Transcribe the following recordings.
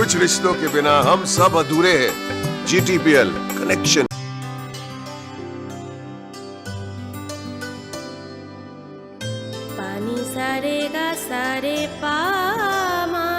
कुछ रिश्तों के बिना हम सब अधूरे हैं। GTPL connection. पानी सारे गा सारे पामागा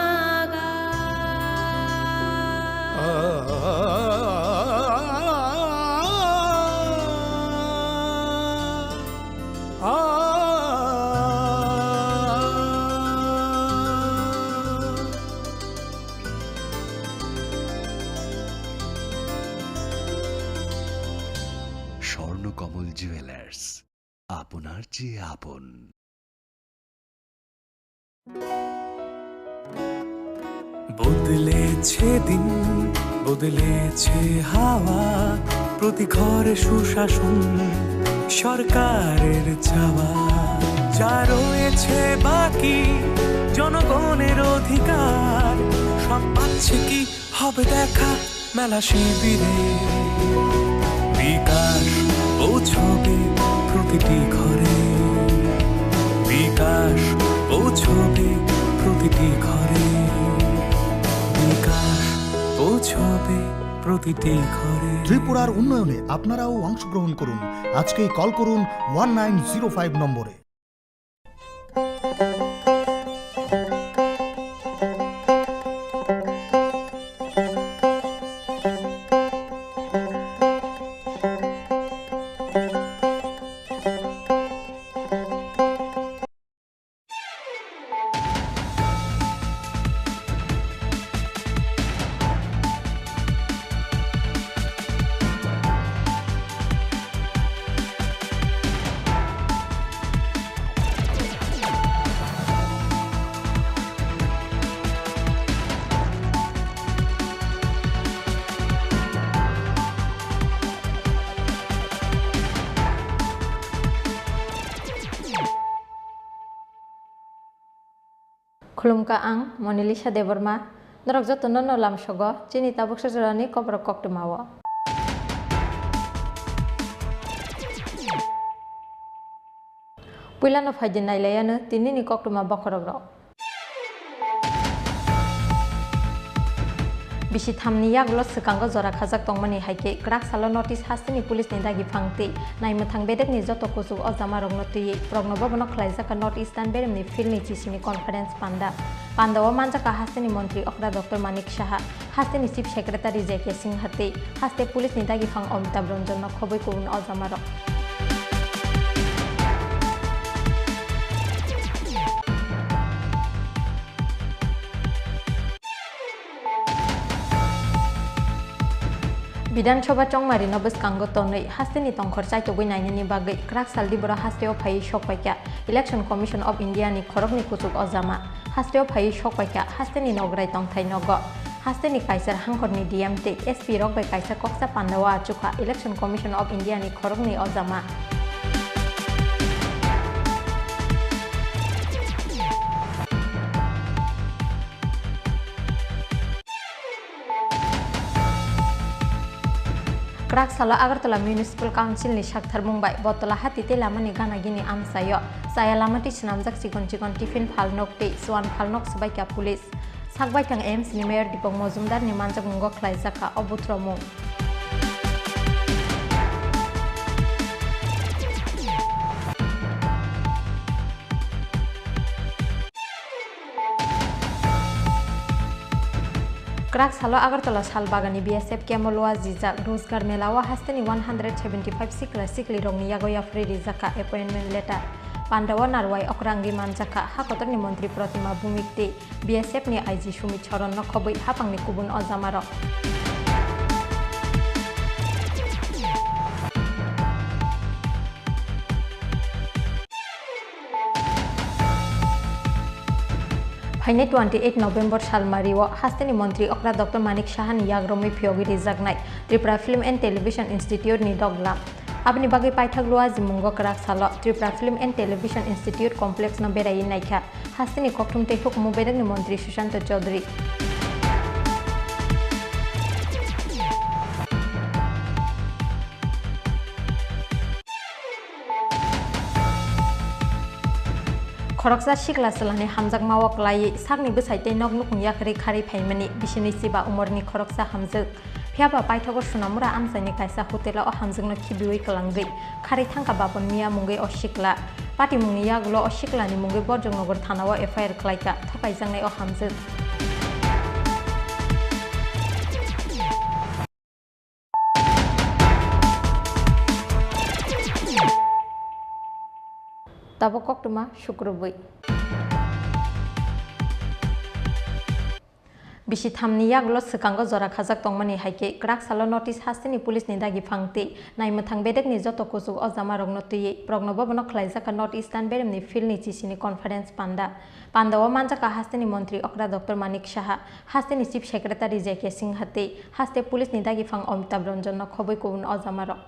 স্বর্ণকমল জুয়েলার্স, আপনার চেয়ে আপন। বদলেছে দিন, বদলেছে হাওয়া, প্রতি ঘরে সুশাসন সরকারের চাওয়া। যা রয়েছে বাকি জনগণের অধিকার, সব পাচ্ছে কি হবে দেখা মেলা শিবিরে। বিকাশ পৌঁছবে প্রতিটি ঘরে, বিকাশ পৌঁছবে প্রতিটি ঘরে, বিকাশ পৌঁছবে প্রতিটি ঘরে। ত্রিপুরার উন্নয়নে আপনারাও অংশগ্রহণ করুন। আজকেই কল করুন 1905 নম্বরে। Khulumka ang Monilisa Deborma, Norok Jotono no lam sogo, Chini tabuk sajorani Kokborok koktumawo. Puilano phajin nailayano tinini koktuma bokorogro. Bisi thamni yaglo sekango jora khajak tongmani haike krak salo notice hastini police ni dagi phangti naimethang bedek ni joto kusuk ojama rogno tui prognobo bono khlaijaka north eastern beremni filmi chisini conference pandawo manjaka hastini montri okra dr manik saha hastini chief secretary jk singh hati haste police ni dagi phang Amitabh Ranjan no khoboi kubun ojama rok. বিধানসভা চংমারি নবস কাঙ্গ তনই হাস্তেনি তংখর চাইতবই নাইনি বাগৈ ক্রাক সালদি বড় হাস্তেও ফাই সকপাইকা election commission of India নি খরকনি কুচুক অজামা হাস্তেও ফাই সকপাইকা হাস্তেনি নগরাই তংথাই নগ হাস্তেনি কাইসার হাংখরনি ডিএমটি এসপি রক বাই কাইসার কক্সা পান্ডাওয়া আচুকা ইলেকশন কমিশন অফ ইন্ডিয়া নি খরকনি অজামা Krak salo Agartala Municipal Council ni Shakthar Mumbai botola hatite lamani gana gini amsayo saya lamati sinamjak cikon tifin phalnok te swan phalnok sabaika police sakbai kang AIMS ni mayor Dipok Mojumdar ni manjak mungo khlaijaka obutromung Krak salo Agartala Salbagani BSF Kemoloa Zizak Rozgar Melawa hasteni 175 sikli rongni yagoya free rizaka appointment letter Pandawa Narwai Okrangi Manjaka Hakotorni Montri Protima Bumikti BSF ni IG Sumit Choron no khoboi hapangni kubun ojamaro Haine 28 November Salmariwo hasteni Montri Okra Dr Manik Shahani Yagromi Phiogi Rizagnai Tripura Film and Television Institute ni Doglam Abni bagai paithagluwa jimungo krak salo Tripura Film and Television Institute Complex no berai naikha hasteni kokthum te hukmu bedek ni Montri Sushant Chaudhary खरकसा सिगला सलानि हामजाक मावक लायै सागनि बोसाइते नग नुखुं याखरि खारि फाइमानि बिसिनि सिबा उमरनि खरकसा हामजोक फियाबा पाइथागो सुनामुरा आमसाइनि कायसा हटेला अ हामजोकनो खिबिवै कलांगै खारि थांका बाबन मिया मुंगै अ सिगला party मुंनि यागुलो अ सिगलानि मुंगै बरजों नगर थानाव FIR खलायका थकाइजांनाय अ हामजोक Tabo koktuma syukurbai. Bisi thamni yaglo sekango jora khajak tongmani haike krak salo notice hastini police ni dagi phangti naimathang bedek ni joto kusuk ojama rogno tuyi prognobo bono khlaijaka north eastern beremni filni chisini conference pandawa manjaka hastini mantri okra dr manik saha hastini chief secretary jk singh hate haste police ni dagi phang amitabh ranjan no khoboi kubun ojama rok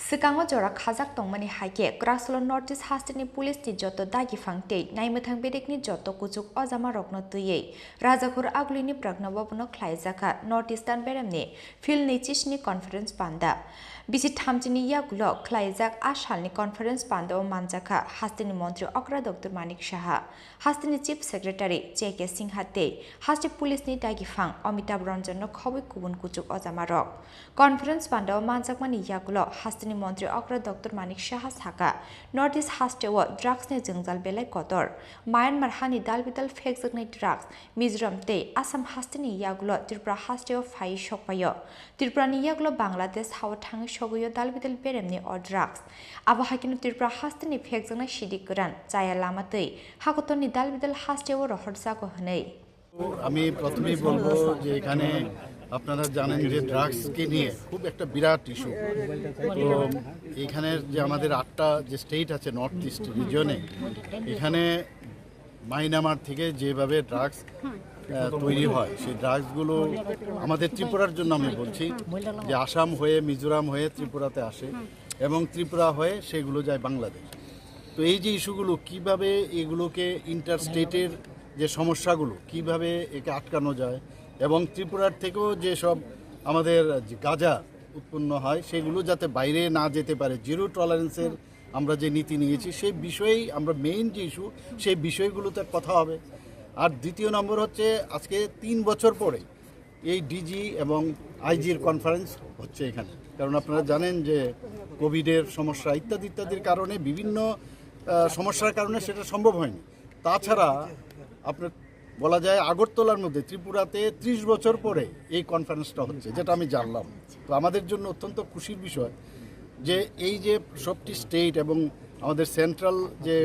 Sekango jora khajak tongmani haike kraslo northeast hastini police ti joto dagi phangte naimathang bedekni joto kujuk ojama rokno tuye rajakhur aglini pragnabobno khlaijaka northeastern beremni filni chisni conference panda bisi thamchini yagulo khlaijak asalni conference panda o manjaka hastini mantri okra dr manik saha hastini chief secretary jk singh hate hasti police ni dagi phang amitabh ranjan no khoboi kubun kujuk ojama rok conference panda o manjakmani yagulo hastini mantri okra dr manik saha saka northeast hastewo drugs ni jengjal belai kotor myanmar hani dalbidal phekjaknai drugs mizoram te assam hastini yagulo tripura hastewo phai sokpayo tripura ni yagulo bangladesh hawa thangi sogoyo dalbidal beremni o drugs abahakino tripura hastini phekjaknai sidik goran jaya lamatei hakotoni dalbidal hastewo rohorjago hनै আমি প্রথমেই বলবো যে এখানে আপনারা জানেন যে ড্রাগসকে নিয়ে খুব একটা বিরাট ইস্যু তো এখানের যে আমাদের 8টা যে স্টেট আছে নর্থ ইস্ট রিজনে এখানে মায়ানমার থেকে যেভাবে ড্রাগস তৈরি হয় সেই ড্রাগসগুলো আমাদের ত্রিপুরার জন্য আমি বলছি যে আসাম হয়ে মিজোরাম হয়ে ত্রিপুরাতে আসে এবং ত্রিপুরা হয়ে সেগুলো যায় বাংলাদেশ তো এই যে ইস্যুগুলো কিভাবে এগুলোকে ইন্টার স্টেটের যে সমস্যাগুলো কিভাবে একে আটকানো যায় এবং ত্রিপুরার থেকেও যে সব আমাদের গাঁজা উৎপন্ন হয় সেগুলো যাতে বাইরে না যেতে পারে জিরো টলারেন্সের আমরা যে নীতি নিয়েছি সেই বিষয়েই আমরা মেইন যে ইস্যু সেই বিষয়গুলোতে কথা হবে আর দ্বিতীয় নম্বর হচ্ছে আজকে 3 বছর পরে এই ডিজি এবং আইজির কনফারেন্স হচ্ছে এখানে কারণ আপনারা জানেন যে কোভিডের সমস্যা ইত্যাদির কারণে বিভিন্ন সমস্যার কারণে সেটা সম্ভব হয়নি তাছাড়া আপনার বলা যায় আগরতলার মধ্যে ত্রিপুরাতে 30 বছর পরে এই কনফারেন্সটা হচ্ছে যেটা আমি জানলাম তো আমাদের জন্য অত্যন্ত খুশির বিষয় যে এই যে সবটি স্টেট এবং আমাদের সেন্ট্রাল যে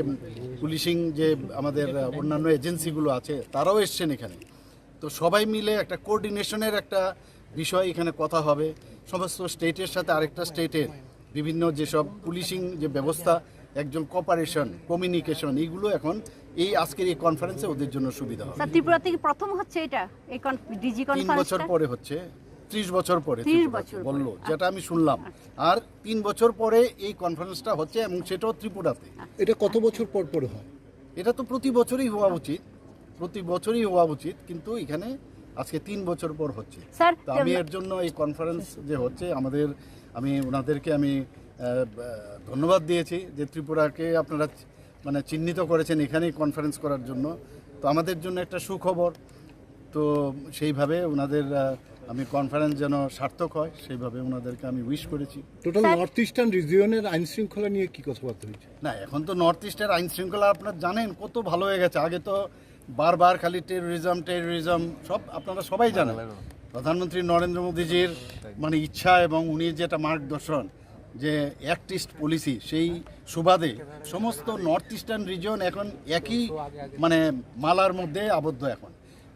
পুলিশিং যে আমাদের অন্যান্য এজেন্সিগুলো আছে তারাও এসছেন এখানে তো সবাই মিলে একটা কোঅর্ডিনেশনের একটা বিষয় এখানে কথা হবে সমস্ত স্টেটের সাথে আরেকটা স্টেটের বিভিন্ন যেসব পুলিশিং যে ব্যবস্থা একজন কোঅপারেশন কমিউনিকেশন এইগুলো এখন এই আজকের এই কনফারেন্সে ওদের জন্য সুবিধা হবে স্যার ত্রিপুরা থেকে প্রথম হচ্ছে এটা এই ডিজি কনফারেন্স 3 বছর পরে হচ্ছে 30 বছর পরে বললো যেটা আমি শুনলাম আর 3 বছর পরে এই কনফারেন্সটা হচ্ছে এবং সেটাও ত্রিপুরাতে এটা কত বছর পর পর হয় এটা তো প্রতি বছরই হওয়া উচিত কিন্তু এখানে আজকে 3 বছর পর হচ্ছে তো আমি এর জন্য এই কনফারেন্স যে হচ্ছে আমি ওনাদেরকে আমি ধন্যবাদ দিয়েছি যে ত্রিপুরাকে আপনারা মানে চিহ্নিত করেছেন এখানেই কনফারেন্স করার জন্য তো আমাদের জন্য একটা সুখবর তো সেইভাবে ওনাদের আমি কনফারেন্স যেন সার্থক হয় সেইভাবে ওনাদেরকে আমি উইশ করেছি টোটাল নর্থ ইস্টার্ন রিজিয়নের আইন শৃঙ্খলা নিয়ে কি কথাবার্তা হয়েছে না এখন তো নর্থ ইস্টের আইন শৃঙ্খলা আপনারা জানেন কত ভালো হয়ে গেছে আগে তো বারবার খালি টেরোরিজম সব আপনারা সবাই জানেন প্রধানমন্ত্রী নরেন্দ্র মোদীজির মানে ইচ্ছা এবং উনি যেটা মার্গদর্শন যে অ্যাক্ট ইস্ট পলিসি সেই সুবাদে সমস্ত নর্থ ইস্টার্ন রিজন এখন একই মানে মালার মধ্যে আবদ্ধ এখন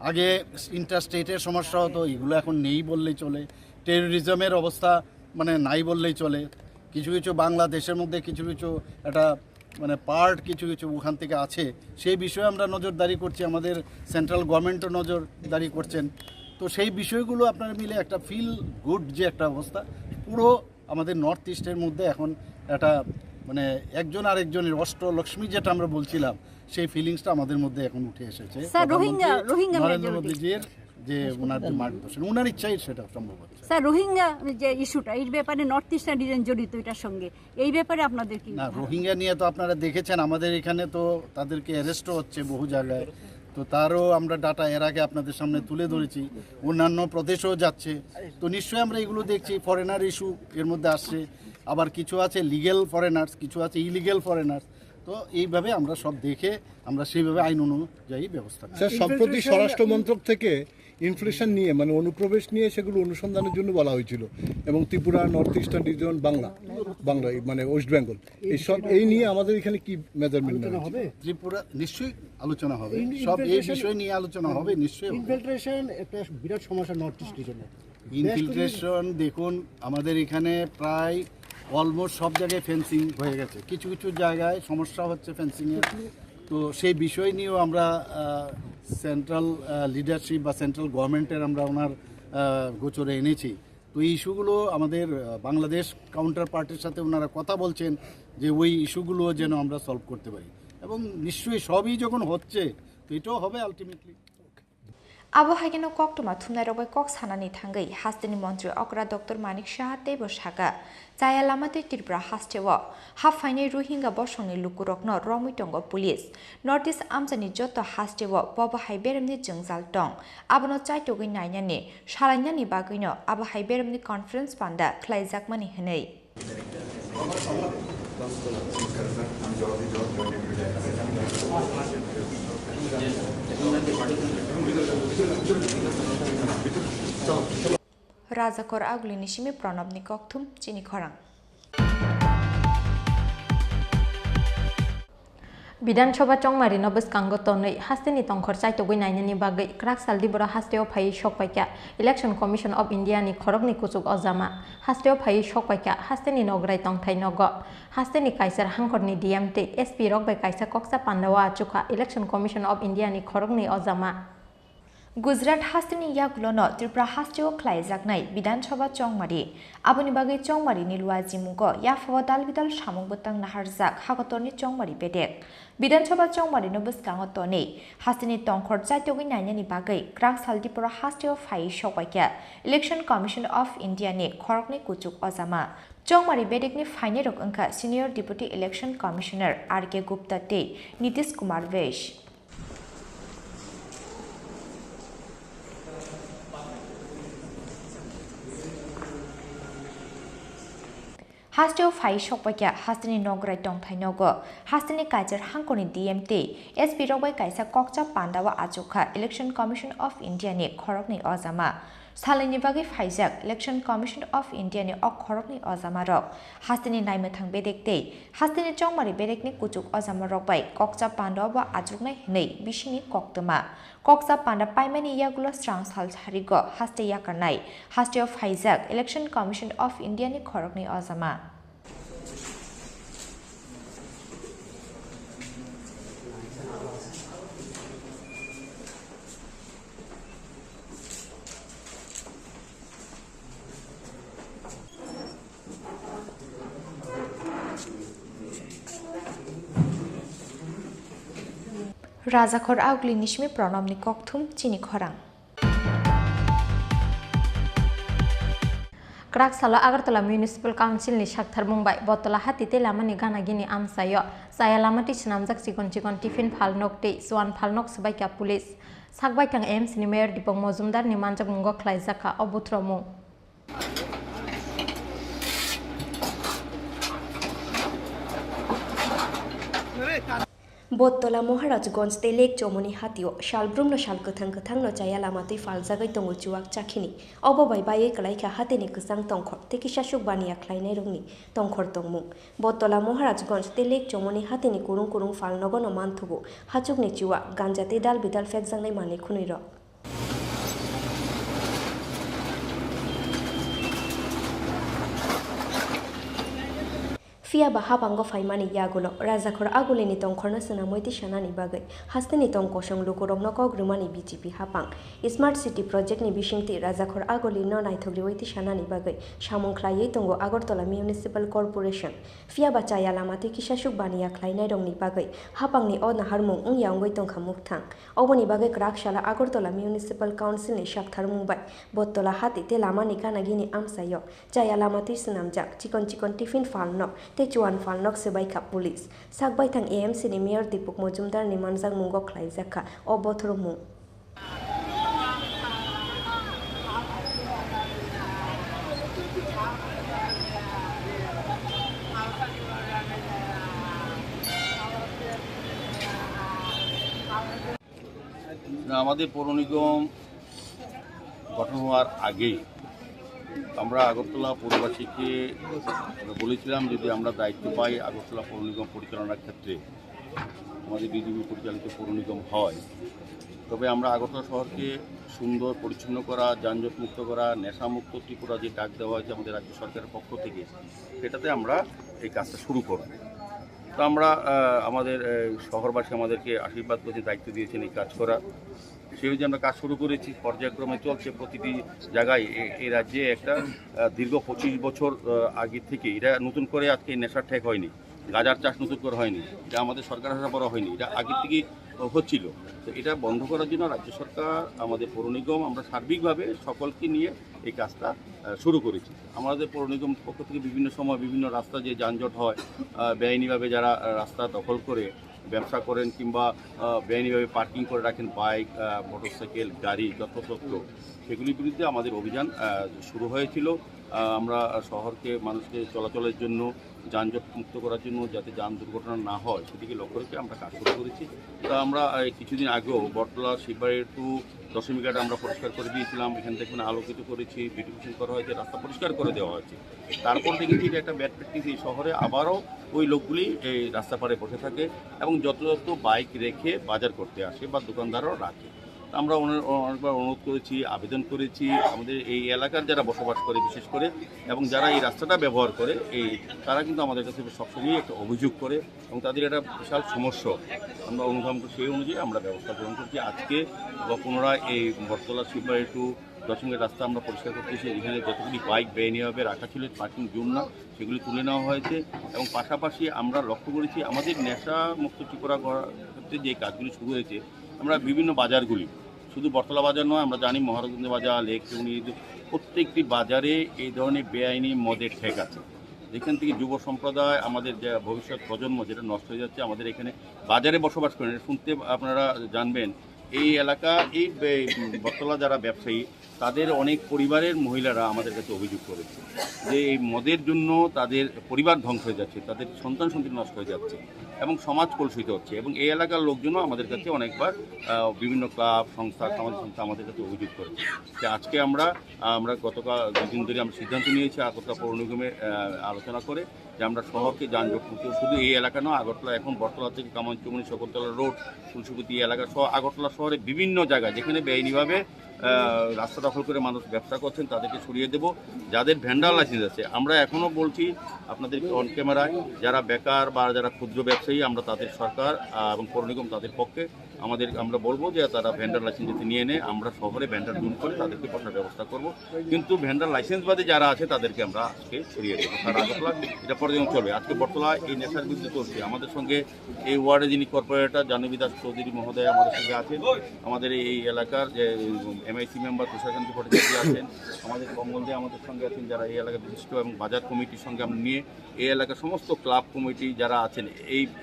আগে ইন্টারস্টেটের সমস্যা হতো এগুলো এখন নেই বললেই চলে টেরোরিজমের অবস্থা মানে নাই বললেই চলে কিছু বাংলাদেশের মধ্যে কিছু একটা মানে পার্ট কিছু ওখান থেকে আছে সেই বিষয়ে আমরা নজরদারি করছি আমাদের সেন্ট্রাল গভর্নমেন্টও নজরদারি করছেন তো সেই বিষয়গুলো আপনারা মিলে একটা ফিল গুড যে একটা অবস্থা পুরো আমাদের নর্থ ইস্টের মধ্যে এখন একটা মানে একজন আরেকজনের অষ্টলক্ষ্মী যেটা আমরা বলছিলাম সেই ফিলিংসটা আমাদের মধ্যে এখন উঠে এসেছে নরেন্দ্র মোদীজির যে ওনার যে মার্গদর্শন ওনার ইচ্ছাই সেটা সম্ভব হচ্ছে। স্যার রোহিঙ্গা যে ইস্যুটা এই ব্যাপারে নর্থ ইস্টার্ন রিজন জড়িত এটার সঙ্গে, এই ব্যাপারে আপনাদের কি? না, রোহিঙ্গা নিয়ে তো আপনারা দেখেছেন আমাদের এখানে তো তাদেরকে অ্যারেস্টও হচ্ছে বহু জায়গায়, তো তারও আমরা ডাটা এর আগে আপনাদের সামনে তুলে ধরেছি, অন্যান্য প্রদেশেও যাচ্ছে, তো নিশ্চয়ই আমরা এগুলো দেখছি। ফরেনার ইস্যু এর মধ্যে আসছে, আবার কিছু আছে লিগ্যাল ফরেনার্স, কিছু আছে ইলিগ্যাল ফরেনার্স, তো এইভাবে আমরা সব দেখে আমরা সেইভাবে আইন অনুযায়ী ব্যবস্থা করি। স্যার সম্প্রতি স্বরাষ্ট্র মন্ত্রক থেকে ইনফ্লেশন নিয়ে মানে অনুপ্রবেশ নিয়ে সেগুলো অনুসন্ধানের জন্য বলা হয়েছিল, এবং Tripura, north eastern reason, Bangla মানে ওয়েস্ট বেঙ্গল, এই নিয়ে আমাদের এখানে কি মেজারমেন্ট হবে? ত্রিপুরা নিশ্চয়ই আলোচনা হবে, সব এই বিষয় নিয়ে আলোচনা হবে নিশ্চয়ই। ইনফিল্ট্রেশন একটা বিরাট সমস্যা নর্থ ইস্ট রিজনে। ইনফিল্ট্রেশন দেখুন আমাদের এখানে প্রায় অলমোস্ট সব জায়গায় ফেন্সিং হয়ে গেছে, কিছু কিছু জায়গায় সমস্যা হচ্ছে ফেন্সিংয়ের, তো সেই বিষয় নিয়েও আমরা সেন্ট্রাল লিডারশিপ বা সেন্ট্রাল গভর্নমেন্টের আমরা ওনার গোচরে এনেছি। তো এই ইস্যুগুলো আমাদের বাংলাদেশ কাউন্টার পার্টির সাথে ওনারা কথা বলছেন যে ওই ইস্যুগুলো যেন আমরা সলভ করতে পারি, এবং নিশ্চয়ই সবই যখন হচ্ছে তো এটাও হবে আলটিমেটলি। আবহাওয়া কক্টমা থুমনাই রবাই কক সানানি থাঙ্গै হাস্তেনি মন্ত্রী অকরা ডক্টর মানিক সাহাতে বসাকা চায়া লামাতে ত্রিপুরা হাস্তেও হাফাইনাই রোহিঙ্গা বসংনি লুকুরকন রমুইটঙ্গ পুলিশ নর্থ ইস্ট আমজানি যত হাস্তেও ববহাই বেরেমনি जोंजाल दं आबनो चाइटोगै नायनानि सालायनानि बागैनो आबहाय बेरेमनि कनफारेन्स बान्दा ख्लायजाकमानि हनै राजाखर आगुलिनि सिमी प्रणबनि कक्थुम चिनि खरां বিধানসভা চংমারি নবস্কাঙ্গ তনৈ হাস্তেনি তংখর চাইতগৈ নাইনানি বাগৈ ক্রাক সালদি বড় হাস্তেও ফাই সকপাইকা ইলেকশন কমিশন অফ ইন্ডিয়ানি খরকনি কুচুক অজামা হাস্তেও ফাই সকপাইকা হাস্তেনি নগরাই তংথাই নগ হাস্তেনি কাইসার হাংকরনি ডিএমটি এসপি রকবাই কাইসা কক্সা পান্ডাওয়া আচুকা ইলেকশন কমিশন অফ ইন্ডিয়ানি খরকনি অজামা गुजरात हास्टेनि यागुलोनो त्रिपुरा हास्टेओ ख्लायजाकनाय विधानसभा चंमारी आबोनि बागै चंमारीनि लुवाजिमुगो याफावा दालबिदाल सामुंबोतां नाहारजाक हागतरनि चंमारी बेदेक विधानसभा चंमारीनो बसकांगो तनै हास्टेनि तंखर चाइतोगै नायनानि बागै क्राक सालदिपुरा हास्टेओ फाइ सकबायका इलेक्शन कमिशन अफ इन्डियानि खरकनि कुचुक अजामा चंमारी बेदेकनि फाइने रक अंका senior deputy election commissioner R K Gupta ते नीतीश कुमार वेश हास्टेओ फाइ सकबायका हास्टेनि नगराय दंथाइनगो हास्टेनि काइजार हांकनि डिएमटी एसपि रबाय काइसा कक्चा पान्डावा आजुखा इलेक्शन कमिशन अफ इन्डियानि खरकनि अजामा सालायनि बागै फाइजाक इलेक्शन कमिशन अफ इन्डियानि अ खरकनि अजामा रक हास्टेनि नायमोथां बेदेकते हास्टेनि चंमारी बेदेकनि कुचुक अजामा रकबाय कक्चा पान्डावा आजुकनाय हनै बिसिनि कक्तमा कक्सा पान्डा पाइमानि यागुलो स्रां साल सारिगो हास्टे याकारनाय हास्टेओ फाइजाक इलेक्शन कमिशन अफ इन्डियानि खरकनि अजामा राजाखर आगुली निशमी प्रणबनि कक्थुम चिनि खरां क्राक साला आगरतला म्युनिसिपल काउन्सिलनि साक्थार बुंबाय बतला हातिते लामानि गानागिनि आमसायो साया लामाति सनामजाक चिकन चिकन टिफिन फालनकते जवान फालनक सबायका पुलिस साकबायथां एमसनि मेयर दीपक मजुमदारनि मानजाक मुंग ख्लायजाका अबुथ्रमु बत्तला महाराजगंज तेलेक चमनि हातियो शालब्रुमनो शाल गोथां गोथांनो चाया लामातै फालजागै दङ जुवाक चाखिनि अबबाय बायै कलायका हातेनि गोसां तंखर तेकिसा सुकबानिया ख्लायनाय रंनि तंखर दंमु बत्तला महाराजगंज तेलेक चमनि हातेनि कुरुं कुरुं फालनगनो मानथुबो हाचुकनि जुवा गांजाते दाल बिदाल फेकजांनाय माने खुनै र Fiaba habango faimani yagulo, Razakor agulini tongkorna sanamoiti shanani bagai, hastani tong kosong lukurong noko grumani BGP hapang. Smart City Project ni bishingti Razakor aguli no naithogriwaiti shanani bagai, Shamung Klaye tongo Agortola Municipal Corporation. Fiaba chaya lamati kishashuk baniya klainai rongni bagai, hapang ni od naharmung yangoi tongkha muktang. Oboni bagai Krakshala Agortola Municipal Council ni shaktharmung bai, Bottola hati te lama ni kanagini amsayo, chaya lamati senamjak, chikon tiffin falno, te cuan falnok sebai kap pulis. Sakbai thang AMC ni Mayor Dipuk Mojumdar ni manjang mungo klaijaka, obothromu. আমাদের পৌর নিগম গঠন হওয়ার আগেই আমরা আগরতলা পৌরবাসীকে বলেছিলাম যদি আমরা দায়িত্ব পাই আগরতলা পৌর নিগম পরিচালনার ক্ষেত্রে আমাদের বিজেপি পরিচালিত পৌর নিগম হয় তবে আমরা আগরতলা শহরকে সুন্দর পরিচ্ছন্ন করা, যানজট মুক্ত করা, নেশামুক্ত ত্রিপুরা যে ডাক দেওয়া হয়েছে আমাদের রাজ্য সরকারের পক্ষ থেকে সেটাতে আমরা এই কাজটা শুরু করব। তো আমরা আমাদের শহরবাসী আমাদেরকে আশীর্বাদ করে দায়িত্ব দিয়েছেন এই কাজ করা, সেই অনুযায়ী আমরা কাজ শুরু করেছি। পর্যায়ক্রমে চলছে। প্রতিটি জায়গায় এই রাজ্যে একটা দীর্ঘ 25 বছর আগে থেকে এটা নতুন করে আজকে নেশার ঠেক হয়নি, গাঁজার চাষ নতুন করে হয়নি, এটা আমাদের সরকার হাসা বড় হয়নি, এটা আগের থেকেই হচ্ছিল। তো এটা বন্ধ করার জন্য রাজ্য সরকার আমাদের পৌর নিগম আমরা সার্বিকভাবে সকলকে নিয়ে এই কাজটা শুরু করেছি। আমাদের পৌর নিগম পক্ষ থেকে বিভিন্ন সময় বিভিন্ন রাস্তা যে যানজট হয়, বেআইনিভাবে যারা রাস্তা দখল করে ব্যবসা করেন কিংবা বেআইনিভাবে পার্কিং করে রাখেন বাইক, মোটরসাইকেল, গাড়ি যত্রতত্র, সেগুলির বিরুদ্ধে আমাদের অভিযান শুরু হয়েছিল। আমরা শহরকে মানুষকে চলাচলের জন্য, যানজট মুক্ত করার জন্য, যাতে যান দুর্ঘটনা না হয় সেদিকে লক্ষ্য রেখে আমরা কাজ শুরু করেছি। তা আমরা কিছুদিন আগেও বটতলা শিববাড়ি টু দশমীঘাট আমরা পরিষ্কার করে দিয়েছিলাম, এখান থেকে আলোকিত করেছি, বিউটিফিকেশন করা হয়েছে, রাস্তা পরিষ্কার করে দেওয়া হয়েছে। তারপর দেখেছি এটা একটা ব্যাড প্র্যাকটিস, এই শহরে আবারও ওই লোকগুলি এই রাস্তা পাড়ে বসে থাকে এবং যত বাইক রেখে বাজার করতে আসে বা দোকানদারও রাখে। আমরা অনেকবার অনুরোধ করেছি, আবেদন করেছি, আমাদের এই এলাকার যারা বসবাস করে বিশেষ করে এবং যারা এই রাস্তাটা ব্যবহার করে তারা কিন্তু আমাদের কাছে সবসময়ই একটা অভিযোগ করে এবং তাদের একটা বিশাল সমস্যা আমরা অনুধাবন করি। সেই অনুযায়ী আমরা ব্যবস্থা গ্রহণ করছি। আজকে পুনরায় এই বটতলা শিববাড়ি টু দশমীঘাট রাস্তা আমরা পরিষ্কার করতেছি। এখানে যতগুলি বাইক বেআইনিভাবে রাখা ছিল, পার্কিং জোন না, সেগুলি তুলে নেওয়া হয়েছে এবং পাশাপাশি আমরা লক্ষ্য করেছি আমাদের নেশা মুক্ত ত্রিপুরা করার ক্ষেত্রে যে কাজগুলি শুরু হয়েছে, আমরা বিভিন্ন বাজারগুলি, শুধু বটতলা বাজার নয়, আমরা জানি মহারাজগঞ্জ বাজার, লেক চৌনি, প্রত্যেকটি বাজারে এই ধরনের বেআইনি মদের ঠেক আছে। এখান থেকে যুব সম্প্রদায়, আমাদের যে ভবিষ্যৎ প্রজন্ম যেটা নষ্ট হয়ে যাচ্ছে, আমাদের এখানে বাজারে বসবাস করেন, শুনতে আপনারা জানবেন এই এলাকা, এই বটতলা যারা ব্যবসায়ী তাদের অনেক পরিবারের মহিলারা আমাদের কাছে অভিযোগ করেছে যে এই মদের জন্য তাদের পরিবার ধ্বংস হয়ে যাচ্ছে, তাদের সন্তান সন্ততি নষ্ট হয়ে যাচ্ছে এবং সমাজ কলুষিত হচ্ছে। এবং এই এলাকার লোকজনও আমাদের কাছে অনেকবার বিভিন্ন ক্লাব, সংস্থা, সামাজিক সংস্থা আমাদের কাছে অভিযোগ করেছে। যে আজকে আমরা গতকাল দুদিন ধরে আমরা সিদ্ধান্ত নিয়েছি আগরতলা পৌর নিগমে আলোচনা করে যে আমরা শহরকে যানজট মুক্ত, শুধু এই এলাকা নয়, আগরতলা এখন বটতলা থেকে কামানচুমনি, শকুন্তলা রোড, তুলসীপতি এলাকা সহ আগরতলা শহরে বিভিন্ন জায়গায় যেখানে বেআইনিভাবে রাস্তা দখল করে মানুষ ব্যবসা করছেন তাদেরকে সরিয়ে দেব। যাদের ভেন্ডার লাইসেন্স আছে, আমরা এখনও বলছি আপনাদেরকে অন ক্যামেরায়, যারা বেকার বা যারা ক্ষুদ্র ব্যবসায়ী, আমরা তাদের সরকার এবং পৌর নিগম তাদের পক্ষে আমরা বলবো যে তারা ভেন্ডার লাইসেন্স যদি নিয়ে নেয়, আমরা শহরে ভেন্ডার জোন করে তাদেরকে বসার ব্যবস্থা করব। কিন্তু ভেন্ডার লাইসেন্স বাদে যারা আছে তাদেরকে আমরা আজকে সরিয়ে দেবো। সারা আগরতলা এটা পর্যন্ত চলবে। আজকে বটতলা এই নেশার বিরুদ্ধে চলছে। আমাদের সঙ্গে এই ওয়ার্ডে যিনি কর্পোরেটর জাহ্নবী দাস চৌধুরী মহোদয় আমাদের সঙ্গে আছেন, আমাদের এই এলাকার যে MIC মেম্বার তুষারকান্তি ভট্টাচার্য আছেন, আমাদের কমলদে আমাদের সঙ্গে আছেন, যারা এই এলাকার বিশিষ্ট এবং বাজার কমিটির সঙ্গে আমরা নিয়ে এই এলাকার সমস্ত ক্লাব কমিটি যারা আছেন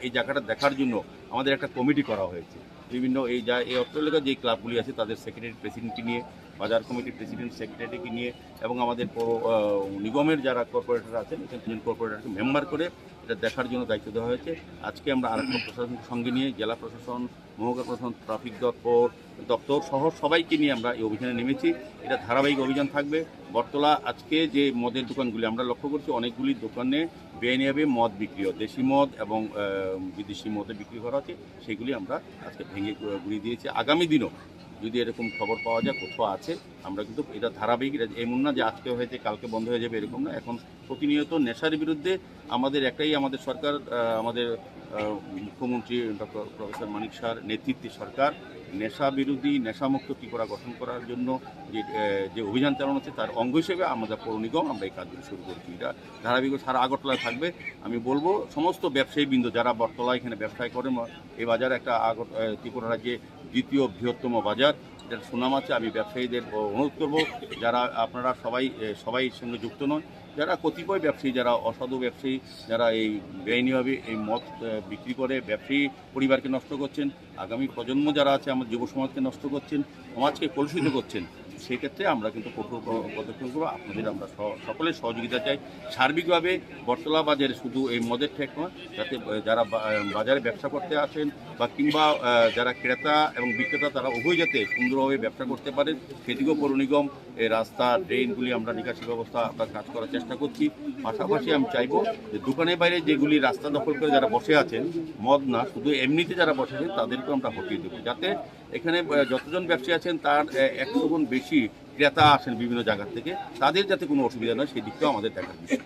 এই জায়গাটা দেখার জন্য আমাদের একটা কমিটি করা হয়েছে। বিভিন্ন এই অত্র এলাকার যে ক্লাবগুলি আছে তাদের সেক্রেটারি প্রেসিডেন্টকে নিয়ে, বাজার কমিটির প্রেসিডেন্ট সেক্রেটারিকে নিয়ে এবং আমাদের নিগমের যারা কর্পোরেটর আছেন এখানে কর্পোরেটরকে মেম্বার করে এটা দেখার জন্য দায়িত্ব দেওয়া হয়েছে। আজকে আমরা আরেকটা প্রশাসনকে সঙ্গে নিয়ে জেলা প্রশাসন, মহকুমা প্রশাসন, ট্রাফিক দপ্তর সহ সবাইকে নিয়ে আমরা এই অভিযানে নেমেছি। এটা ধারাবাহিক অভিযান থাকবে। বটতলা আজকে যে মদের দোকানগুলি আমরা লক্ষ্য করছি, অনেকগুলি দোকানে বেআইনিভাবে মদ বিক্রি হয়, দেশি মদ এবং বিদেশি মদে বিক্রি করা হচ্ছে, সেগুলি আমরা আজকে ভেঙে গুড়িয়ে দিয়েছি। আগামী দিনও যদি এরকম খবর পাওয়া যায় কোথাও আছে আমরা কিন্তু এটা ধারাবাহিক, এটা এমন না যে আজকে হয়েছে কালকে বন্ধ হয়ে যাবে এরকম না। এখন প্রতিনিয়ত নেশার বিরুদ্ধে আমাদের সরকার, আমাদের মুখ্যমন্ত্রী ডক্টর প্রফেসর মানিক শাহর নেতৃত্বে সরকার নেশা বিরোধী নেশামুক্ত ত্রিপুরা গঠন করার জন্য যে অভিযান চালানো হচ্ছে তার অঙ্গ হিসেবে আমাদের পৌর নিগম আমরা এই কাজগুলো শুরু করেছি। এটা ধারাবাহিক সারা আগরতলায় থাকবে। আমি বলবো সমস্ত ব্যবসায়ীবৃন্দ যারা বটতলা এখানে ব্যবসায় করেন, এই বাজার একটা ত্রিপুরা রাজ্যে দ্বিতীয় বৃহত্তম বাজার, এটার সুনাম আছে। আমি ব্যবসায়ীদের অনুরোধ করব, যারা আপনারা সবাই সঙ্গে যুক্ত নন, যারা কতিপয় ব্যবসায়ী, যারা অসাধু ব্যবসায়ী, যারা এই বেআইনিভাবে এই মদ বিক্রি করে ব্যবসায়ী পরিবারকে নষ্ট করছেন, আগামী প্রজন্ম যারা আছে আমার যুব সমাজকে নষ্ট করছেন, সমাজকে কলুষিত করছেন, সেক্ষেত্রে আমরা কিন্তু কঠোর পদক্ষেপ করবো। আপনাদের আমরা সকলের সহযোগিতা চাই। সার্বিকভাবে বটতলা বাজারে শুধু এই মদের ঠেক নয়, যাতে যারা বাজারে ব্যবসা করতে আসেন বা কিংবা যারা ক্রেতা এবং বিক্রেতা তারা উভয় যাতে সুন্দরভাবে ব্যবসা করতে পারেন, সেদিকেও পৌর নিগম এই রাস্তা ড্রেনগুলি আমরা নিকাশি ব্যবস্থা আমরা কাজ করার চেষ্টা করছি। পাশাপাশি আমি চাইবো যে দোকানের বাইরে যেগুলি রাস্তা দখল করে যারা বসে আছেন, মদ না শুধু এমনিতে যারা বসে আছেন তাদেরকেও আমরা হটিয়ে দেবো, যাতে এখানে যতজন ব্যবসায়ী আছেন তার 100 গুণ বেশি ক্রেতা আসেন বিভিন্ন জায়গা থেকে, তাদের যাতে কোনো অসুবিধা নয় সেই দিকটাও আমাদের দেখার বিষয়।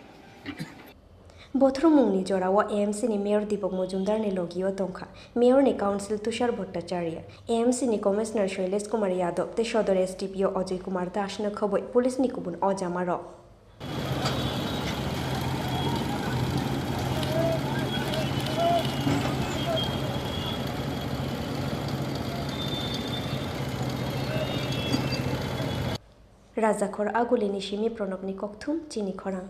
बोथ्रुमुंगनी जोरावा एएमसी नि मेयर दीपक मजुमदार नि लोगियो तोंखा मेयर नि काउंसिल तुषार भट्टाचार्य एएमसी नि कमिश्नर शैलेश कुमार यादव ते सदर एसडीपीओ अजय कुमार दास न खबै पुलिस नि कुबुन अजामारो राजाखर आगुलिनि सिमी प्रणबनि ककथुम चिनी खरां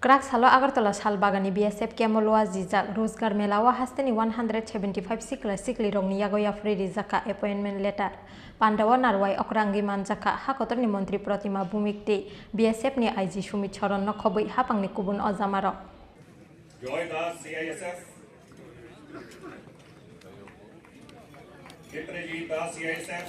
क्राक सालो आगरतला सालबागानी बीएसएफ केमलवा जिजाक रोजगार मेलावा हास्तेनि 175 सिकला सिकली रंगनि यागोया फ्री रिजाका अपॉइंटमेंट लेटर पांडवा नारवाई अक्रांगी मानजाका हाकतरनि मंत्री प्रतिमा भूमिकते बीएसएफ नि आईजी सुमित चरण न खबै हापांनि कुबुन अजामारो Join us CISF Represent the CISF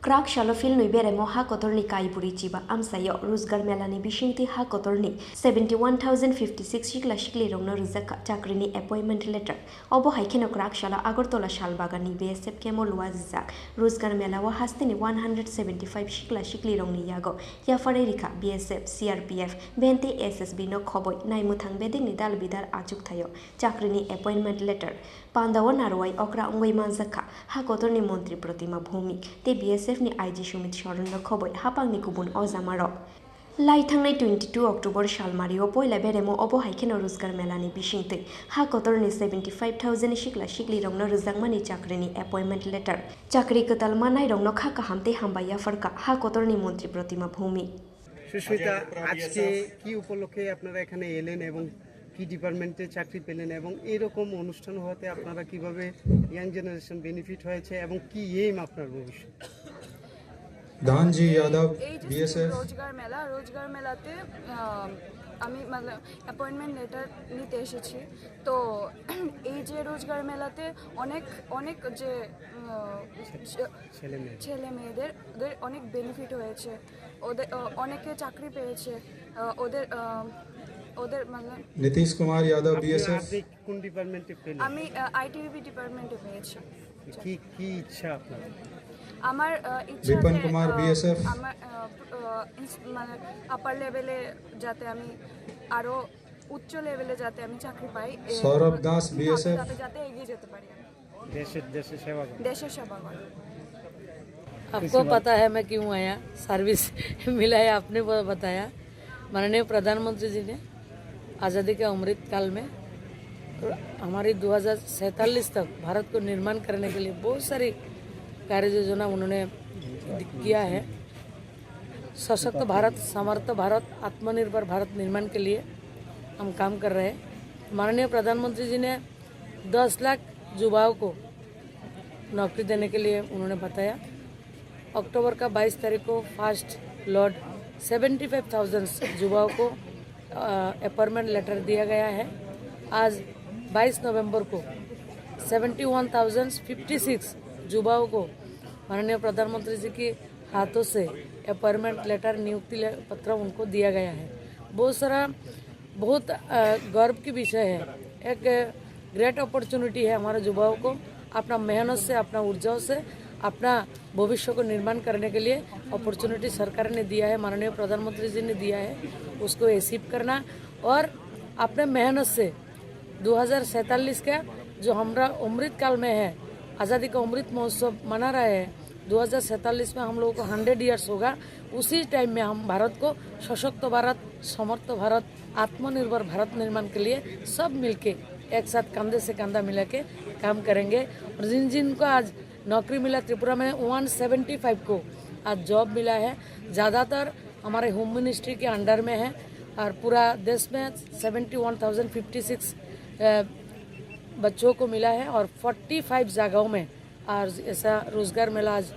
क्राक शालोफिल नुइबेरेमो हा कतरनि काइबुरी चिबा आमसायो रोजगार मेलानि बिशिंगति हा कतरनि 71,056 शिकला शिकली रंगनो रिजाका चाकरिनि अपॉइंटमेंट लेटर अबो हाइखेनो क्राक शाला आगरतला शालबागानि बीएसएफ केमलवा जिजाक रोजगार मेलावा हास्तेनि 175 शिकला शिकली रंगनि यागो याफारे रिखा बीएसएफ सीआरपीएफ बेन्ते एसएसबी नो खबै नाइमुथां बेदिनि दाल बिदार आजुक थायो चाकरिनि अपॉइंटमेंट लेटर पांदावा नारवाई अक्रा अंगै मानजाका हा कतरनि मंत्री प्रतिमा भूमिक ते बीएसएफ नि आईजी सुमित शरण न खबै हापांनि गुबुन अजामारो लाई थांनाय 22 अक्टोबर सालमारियो पयला बेरेमो अबो हाइखेनो रोजगार मेलानि बिशिंतै हा कतरनि 75,000 शिकला शिकली रंगनो रोजांमानि चाकरिनि अपॉइंटमेंट लेटर चाकरि कताल मानाय रंगनो खाका हामते हामबाया फरका हा कतरनि मंत्री प्रतिमा भूमिक সুস্মিতা আজকে কি উপলক্ষে আপনারা এখানে এলেন এবং কি ডিপার্টমেন্টে চাকরি পেলেন এবং এরকম অনুষ্ঠান হওয়াতে আপনারা কিভাবে ইয়াং জেনারেশন বেনিফিট হয়েছে এবং কি এইম আপনার ভবিষ্যৎ দানজি যাদব বিএসএফ রোজগার মেলাতে আমি মানে অ্যাপয়েন্টমেন্ট লেটার নিতে এসেছি। তো এই যে রোজগার মেলাতে অনেক অনেক যে ছেলে মেয়েদের ওদের অনেক বেনিফিট হয়েছে, ওদের অনেকে চাকরি পেয়েছে, ওদের ওদের মানে নীতিশ কুমার যাদব বিএসএফ কোন ডিপার্টমেন্টে পেলেন? আমি আইটিবি ডিপার্টমেন্টে পেয়েছি। কি কি ইচ্ছা আপনার? আমার ইচ্ছা বিপিন কুমার বিএসএফ আমার মানে আপার লেভেলে যাতে আমি আরো উচ্চ লেভেলে যাতে আমি চাকরি পাই, সৌরভ দাস বিএসএফ যাতে এগিয়ে যেতে পারি, দেশের সেবা করি। आपको पता है मैं क्यों आया, सर्विस मिला है, आपने बताया। माननीय प्रधानमंत्री जी ने आज़ादी के अमृत काल में हमारी 2047 तक भारत को निर्माण करने के लिए बहुत सारी कार्य योजना उन्होंने किया है। सशक्त भारत, समर्थ भारत, आत्मनिर्भर भारत निर्माण के लिए हम काम कर रहे हैं। माननीय प्रधानमंत्री जी ने 10 लाख युवाओं को नौकरी देने के लिए उन्होंने बताया। अक्टूबर का 22 तारीख को फर्स्ट लॉट 75,000 युवाओं को अपॉइंटमेंट लेटर दिया गया है। आज 22 नवंबर को 71,056 युवाओं को माननीय प्रधानमंत्री जी के हाथों से अपॉइंटमेंट लेटर, नियुक्ति पत्र उनको दिया गया है। बहुत गर्व की विषय है। एक ग्रेट अपॉर्चुनिटी है हमारे युवाओं को अपना मेहनत से, अपना ऊर्जाओं से अपना भविष्य को निर्माण करने के लिए अपॉर्चुनिटी सरकार ने दिया है, माननीय प्रधानमंत्री जी ने दिया है, उसको अचीव करना और अपने मेहनत से 2047 का जो हमारा अमृत काल में है, आज़ादी का अमृत महोत्सव मना रहे हैं, 2047 में हम लोगों को 100 ईयर्स होगा। उसी टाइम में हम भारत को सशक्त भारत, समर्थ भारत, आत्मनिर्भर भारत निर्माण के लिए सब मिलके एक साथ कंधे से कंधा मिला के काम करेंगे। और जिन जिन को आज नौकरी मिला, त्रिपुरा में 175 को आज जॉब मिला है, ज़्यादातर हमारे होम मिनिस्ट्री के अंडर में है और पूरा देश में 71,056 बच्चों को मिला है और 45 जगहों में आज ऐसा रोजगार मेला आज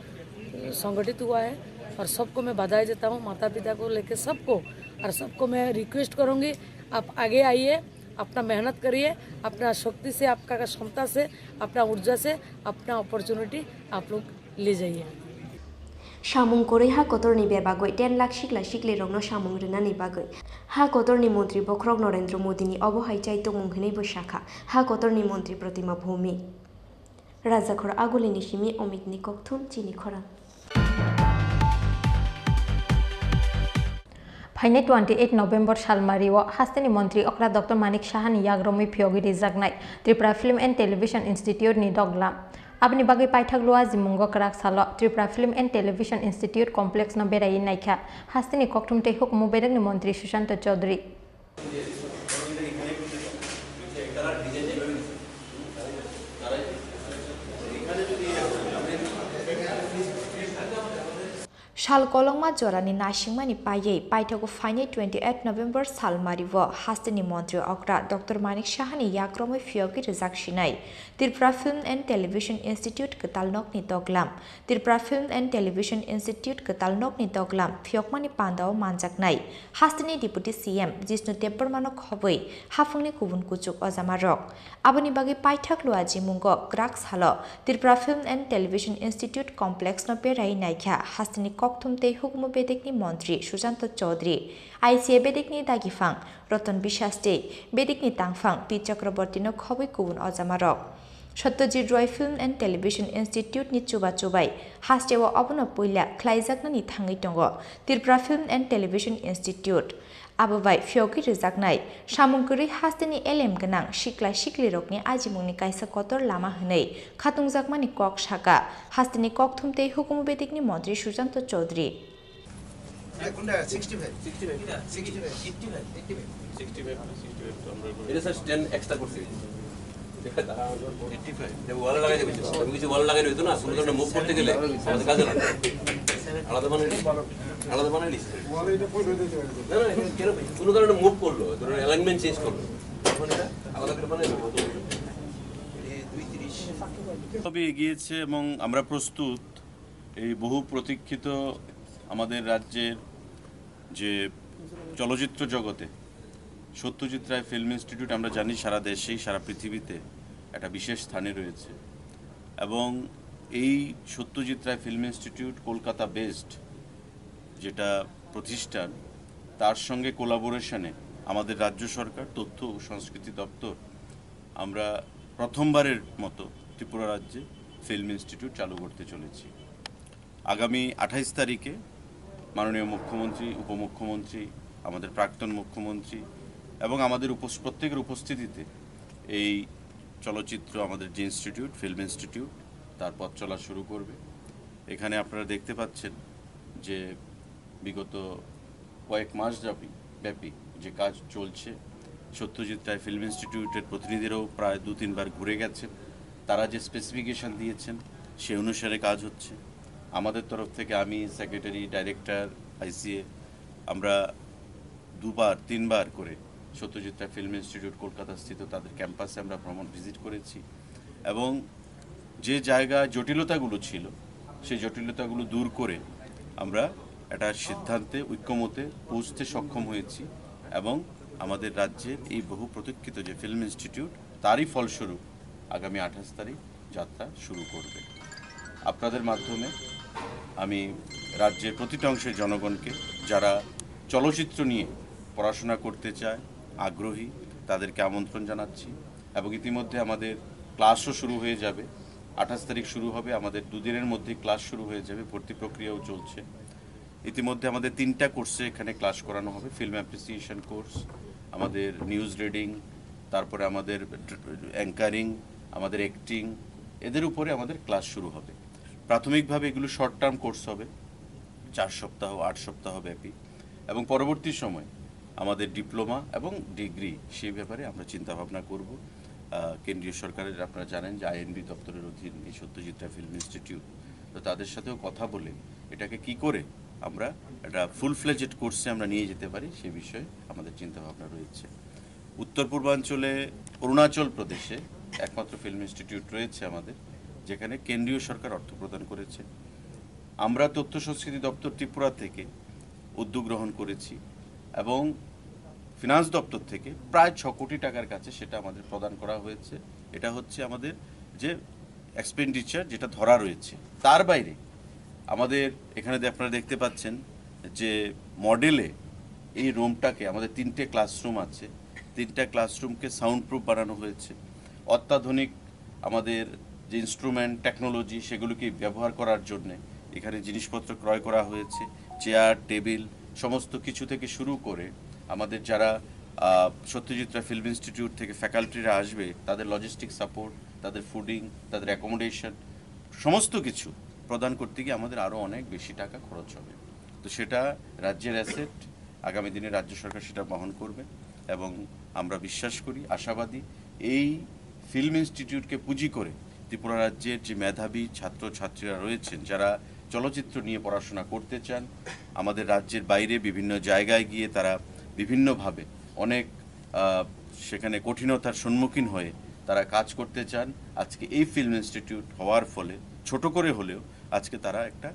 संगठित हुआ है। और सबको मैं बधाई देता हूँ, माता पिता को लेकर सबको, और सबको मैं रिक्वेस्ट करूँगी आप आगे आइए, अपना मेहनत करिए, अपना शक्ति से, आपका क्षमता से, अपना ऊर्जा से अपना अपॉर्चुनिटी आप लोग ले जाइए। सामुं करे हा कतरनि बे बागै 10 लाख सिक्ला सिक्ले रंगनो सामुं रनानि बागै हा कतरनि मंत्री बख्रक नरेंद्र मोदीनि अबहाय चाइतो मुंहनै बसाखा हा कतरनि मंत्री प्रतिमा भूमि राजाखर आगुलिनि सिमि अमितनि कक्थुम चिनि खरा फाइने 28 नवेम्बर सालमारिव हास्तेनि मंत्री अक्रा डॉक्टर मानिक साहानि याग्रमी फियोगी रिजागनाय Tripura film and television institute नि दगलाम abni bagai paithakluwa jimungo krak salo Tripura Film and Television Institute complex no berai naikha hastini kokthum tei hukmu bedagni mantri Sushant Chaudhary साल कलंगमा जरानि नासिंगमानि पायै पाइथागो फाइने 28 नवेम्बर सालमारिव हास्तेनि मंत्री अक्रा डॉक्टर मानिक साहानि याग्रमै फियोगी रिजागसिनाय Tripura film and television institute कतालनकनि दगलाम Tripura film and television institute कतालनकनि दगलाम फियोकमानि पान्दाव मानजाकनाय हास्तेनि डिप्यूटी सीएम जिष्णु देबबर्मानो खबै हाफंनि गुबुन कुचुक अजामारक आबनि बागै पाइथागलुआ जिमुंगो ग्राक सालो Tripura film and television institute complex न बेराय नायखा हास्तेनि कक्थुमते हुकुम बेदिकनि मंत्री सुशांत चौधरी आईसीए बेदिकनि दागिफां रतन बिशास्ते बेदिकनि तांफां पी चक्रवर्ती न खबै गुबुन अजामारक Satyajit Roy film and television institute नि चुबा चुबाई हास्टेव अबनो पुइला ख्लाइजाकनानि थाङै दङ Tripura film and television institute आबोबाय फियोगी रिजागनाय सामुंगुरि हास्तेनि एलएम गोनां सिक्ला सिक्ली रकनि आजिमुंनि कायसा कतर लामा हनै खातुंजाकमानि कक साका हास्तेनि कक्थुमते हुकुम बेदिकनि मंत्री सुशांत चौधरी তবে এগিয়েছে এবং আমরা প্রস্তুত এই বহু প্রতীক্ষিত আমাদের রাজ্যের যে চলচ্চিত্র জগতে সত্যজিৎ রায় ফিল্ম ইনস্টিটিউট আমরা জানি সারা দেশেই সারা পৃথিবীতে একটা বিশেষ স্থানে রয়েছে এবং এই Satyajit Ray film institute Kolkata based যেটা প্রতিষ্ঠান তার সঙ্গে কোলাবোরেশনে আমাদের রাজ্য সরকার তথ্য ও সংস্কৃতি দপ্তর আমরা প্রথমবারের মতো ত্রিপুরা রাজ্যে ফিল্ম ইনস্টিটিউট চালু করতে চলেছি আগামী 28 তারিখে মাননীয় মুখ্যমন্ত্রী উপমুখ্যমন্ত্রী আমাদের প্রাক্তন মুখ্যমন্ত্রী এবং আমাদের প্রত্যেকের উপস্থিতিতে এই চলচ্চিত্র আমাদের যে ইনস্টিটিউট ফিল্ম ইনস্টিটিউট তার পথ চলা শুরু করবে এখানে আপনারা দেখতে পাচ্ছেন যে বিগত কয়েক মাস ব্যাপী যে কাজ চলছে সত্যজিৎ রায় ফিল্ম ইনস্টিটিউটের প্রতিনিধিরাও প্রায় 2-3 বার ঘুরে গেছেন তারা যে স্পেসিফিকেশন দিয়েছেন সেই অনুসারে কাজ হচ্ছে আমাদের তরফ থেকে আমি সেক্রেটারি ডাইরেক্টর আইসিএ আমরা 2-3 বার করে সত্যজিৎ রায় ফিল্ম ইনস্টিটিউট কলকাতা স্থিত তাদের ক্যাম্পাসে আমরা ভ্রমণ ভিজিট করেছি এবং যে জায়গায় জটিলতাগুলো ছিল সেই জটিলতাগুলো দূর করে আমরা একটা সিদ্ধান্তে ঐক্যমতে পৌঁছতে সক্ষম হয়েছি এবং আমাদের রাজ্যের এই বহু প্রতীক্ষিত যে ফিল্ম ইনস্টিটিউট তারই ফলস্বরূপ আগামী 28 তারিখ যাত্রা শুরু করবে আপনাদের মাধ্যমে আমি রাজ্যের প্রতিটা অংশের জনগণকে যারা চলচ্চিত্র নিয়ে পড়াশোনা করতে চায় আগ্রহী তাদেরকে আমন্ত্রণ জানাচ্ছি এবং ইতিমধ্যে আমাদের ক্লাসও শুরু হয়ে যাবে। 28 তারিখ শুরু হবে, আমাদের দুদিনের মধ্যে ক্লাস শুরু হয়ে যাবে, ভর্তি প্রক্রিয়াও চলছে। ইতিমধ্যে আমাদের 3টা কোর্সে এখানে ক্লাস করানো হবে, ফিল্ম অ্যাপ্রিসিয়েশন কোর্স, আমাদের নিউজ রিডিং, তারপরে আমাদের অ্যাঙ্কারিং, আমাদের অ্যাক্টিং, এদের উপরে আমাদের ক্লাস শুরু হবে। প্রাথমিকভাবে এগুলো শর্ট টার্ম কোর্স হবে, 4 সপ্তাহ 8 সপ্তাহ ব্যাপী, এবং পরবর্তী সময় আমাদের ডিপ্লোমা এবং ডিগ্রি সেই ব্যাপারে আমরা চিন্তাভাবনা করব। কেন্দ্রীয় সরকারের আপনারা জানেন যে আইএনবি দপ্তরের অধীন এই সত্যজিৎ রায় ফিল্ম ইনস্টিটিউট, তো তাদের সাথেও কথা বলে এটাকে কি করে আমরা একটা ফুল ফ্লেজেড কোর্সে আমরা নিয়ে যেতে পারি সে বিষয়ে আমাদের চিন্তাভাবনা রয়েছে। উত্তর পূর্বাঞ্চলে অরুণাচল প্রদেশে একমাত্র ফিল্ম ইনস্টিটিউট রয়েছে আমাদের, যেখানে কেন্দ্রীয় সরকার অর্থ প্রদান করেছে। আমরা তথ্য সংস্কৃতি দপ্তর ত্রিপুরা থেকে উদ্যোগ গ্রহণ করেছি এবং ফিনান্স দপ্তর থেকে প্রায় 6 কোটি টাকার কাছে সেটা আমাদের প্রদান করা হয়েছে। এটা হচ্ছে আমাদের যে এক্সপেন্ডিচার যেটা ধরা রয়েছে। তার বাইরে আমাদের এখানে আপনারা দেখতে পাচ্ছেন যে মডেলে এই রুমটাকে, আমাদের 3টে ক্লাসরুম আছে, 3টা ক্লাসরুমকে সাউন্ড প্রুফ বানানো হয়েছে। অত্যাধুনিক আমাদের যে ইনস্ট্রুমেন্ট টেকনোলজি সেগুলোকে ব্যবহার করার জন্যে এখানে জিনিসপত্র ক্রয় করা হয়েছে, চেয়ার টেবিল সমস্ত কিছু থেকে শুরু করে আমাদের যারা সত্যজিৎ রায় ফিল্ম ইনস্টিটিউট থেকে ফ্যাকাল্টিরা আসবে তাদের লজিস্টিক সাপোর্ট, তাদের ফুডিং, তাদের অ্যাকোমোডেশন সমস্ত কিছু প্রদান করতে গিয়ে আমাদের আরও অনেক বেশি টাকা খরচ হবে। তো সেটা রাজ্যের অ্যাসেট, আগামী দিনে রাজ্য সরকার সেটা বহন করবে এবং আমরা বিশ্বাস করি, আশাবাদী, এই ফিল্ম ইনস্টিটিউটকে পুঁজি করে ত্রিপুরা রাজ্যের যে মেধাবী ছাত্রছাত্রীরা রয়েছেন যারা চলচ্চিত্র নিয়ে পড়াশোনা করতে চান, আমাদের রাজ্যের বাইরে বিভিন্ন জায়গায় গিয়ে তারা বিভিন্নভাবে অনেক সেখানে কঠিনতার সম্মুখীন হয়ে তারা কাজ করতে চান, আজকে এই ফিল্ম ইনস্টিটিউট হওয়ার ফলে ছোট করে হলেও আজকে তারা একটা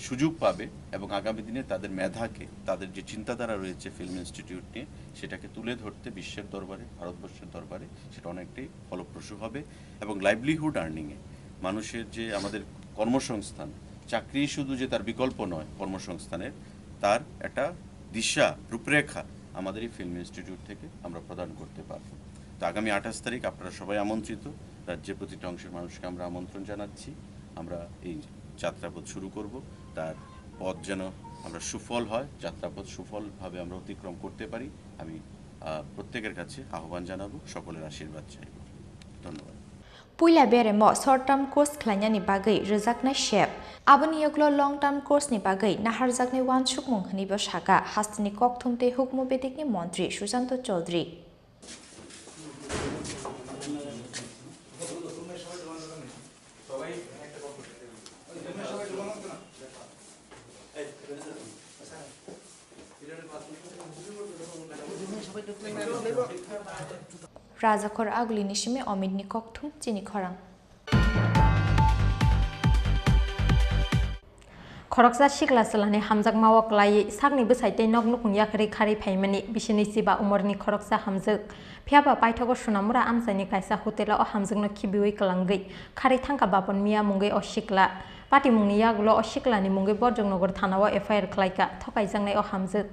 সুযোগ পাবে এবং আগামী দিনে তাদের মেধাকে, তাদের যে চিন্তাধারা রয়েছে ফিল্ম ইনস্টিটিউট নিয়ে সেটাকে তুলে ধরতে বিশ্বের দরবারে, ভারতবর্ষের দরবারে সেটা অনেকটাই ফলপ্রসূ হবে। এবং লাইভলিহুড আর্নিংয়ে মানুষের যে আমাদের কর্মসংস্থান, চাকরি শুধু যে তার বিকল্প নয় কর্মসংস্থানের, তার একটা দিশা রূপরেখা আমাদের এই ফিল্ম ইনস্টিটিউট থেকে আমরা প্রদান করতে পারব। তো আগামী 28 তারিখ আপনারা সবাই আমন্ত্রিত, রাজ্যের প্রতিটা অংশের মানুষকে আমরা আমন্ত্রণ জানাচ্ছি। আমরা এই যাত্রাপথ শুরু করব, তার পথ যেন আমরা সুফল হয়, যাত্রাপথ সুফলভাবে আমরা অতিক্রম করতে পারি, আমি প্রত্যেকের কাছে আহ্বান জানাবো, সকলের আশীর্বাদ চাইব। ধন্যবাদ। पुइला बेरेमो शॉर्ट टर्म कोर्स खालायनायनि बागै रोजाकनाय शेप आबोनि यग्लो लंग टर्म कोर्सनि बागै नाहारजाकनाय वानसुक मुंहनिबो सागा हास्तिनि कक्थुमते हुकमु बेदिकनि मन्त्री सुशांत चौधरी राजाखर आगुलिनि सिमे अमितनि कक्थुम चिनि खरां खरकसा सिखला सलाने हामजाक मावक लाई सागनि बसाइते नगनु खुनिया खरै खारै फाइमानि बिसिनि सिबा उमरनि खरकसा हामजक फियाबा पाइथागो सुनामुरा आमसाइनि कायसा होटेला अ हामजकनो खिबिवै कलांगै खारै थांका बापन मिया मुंगै अ सिखला पार्टी मुंनि यागुलो अ सिखलानि मुंगै बरजंनगर थानाव एफआईआर खलाइका थकाइजांनाय अ हामजक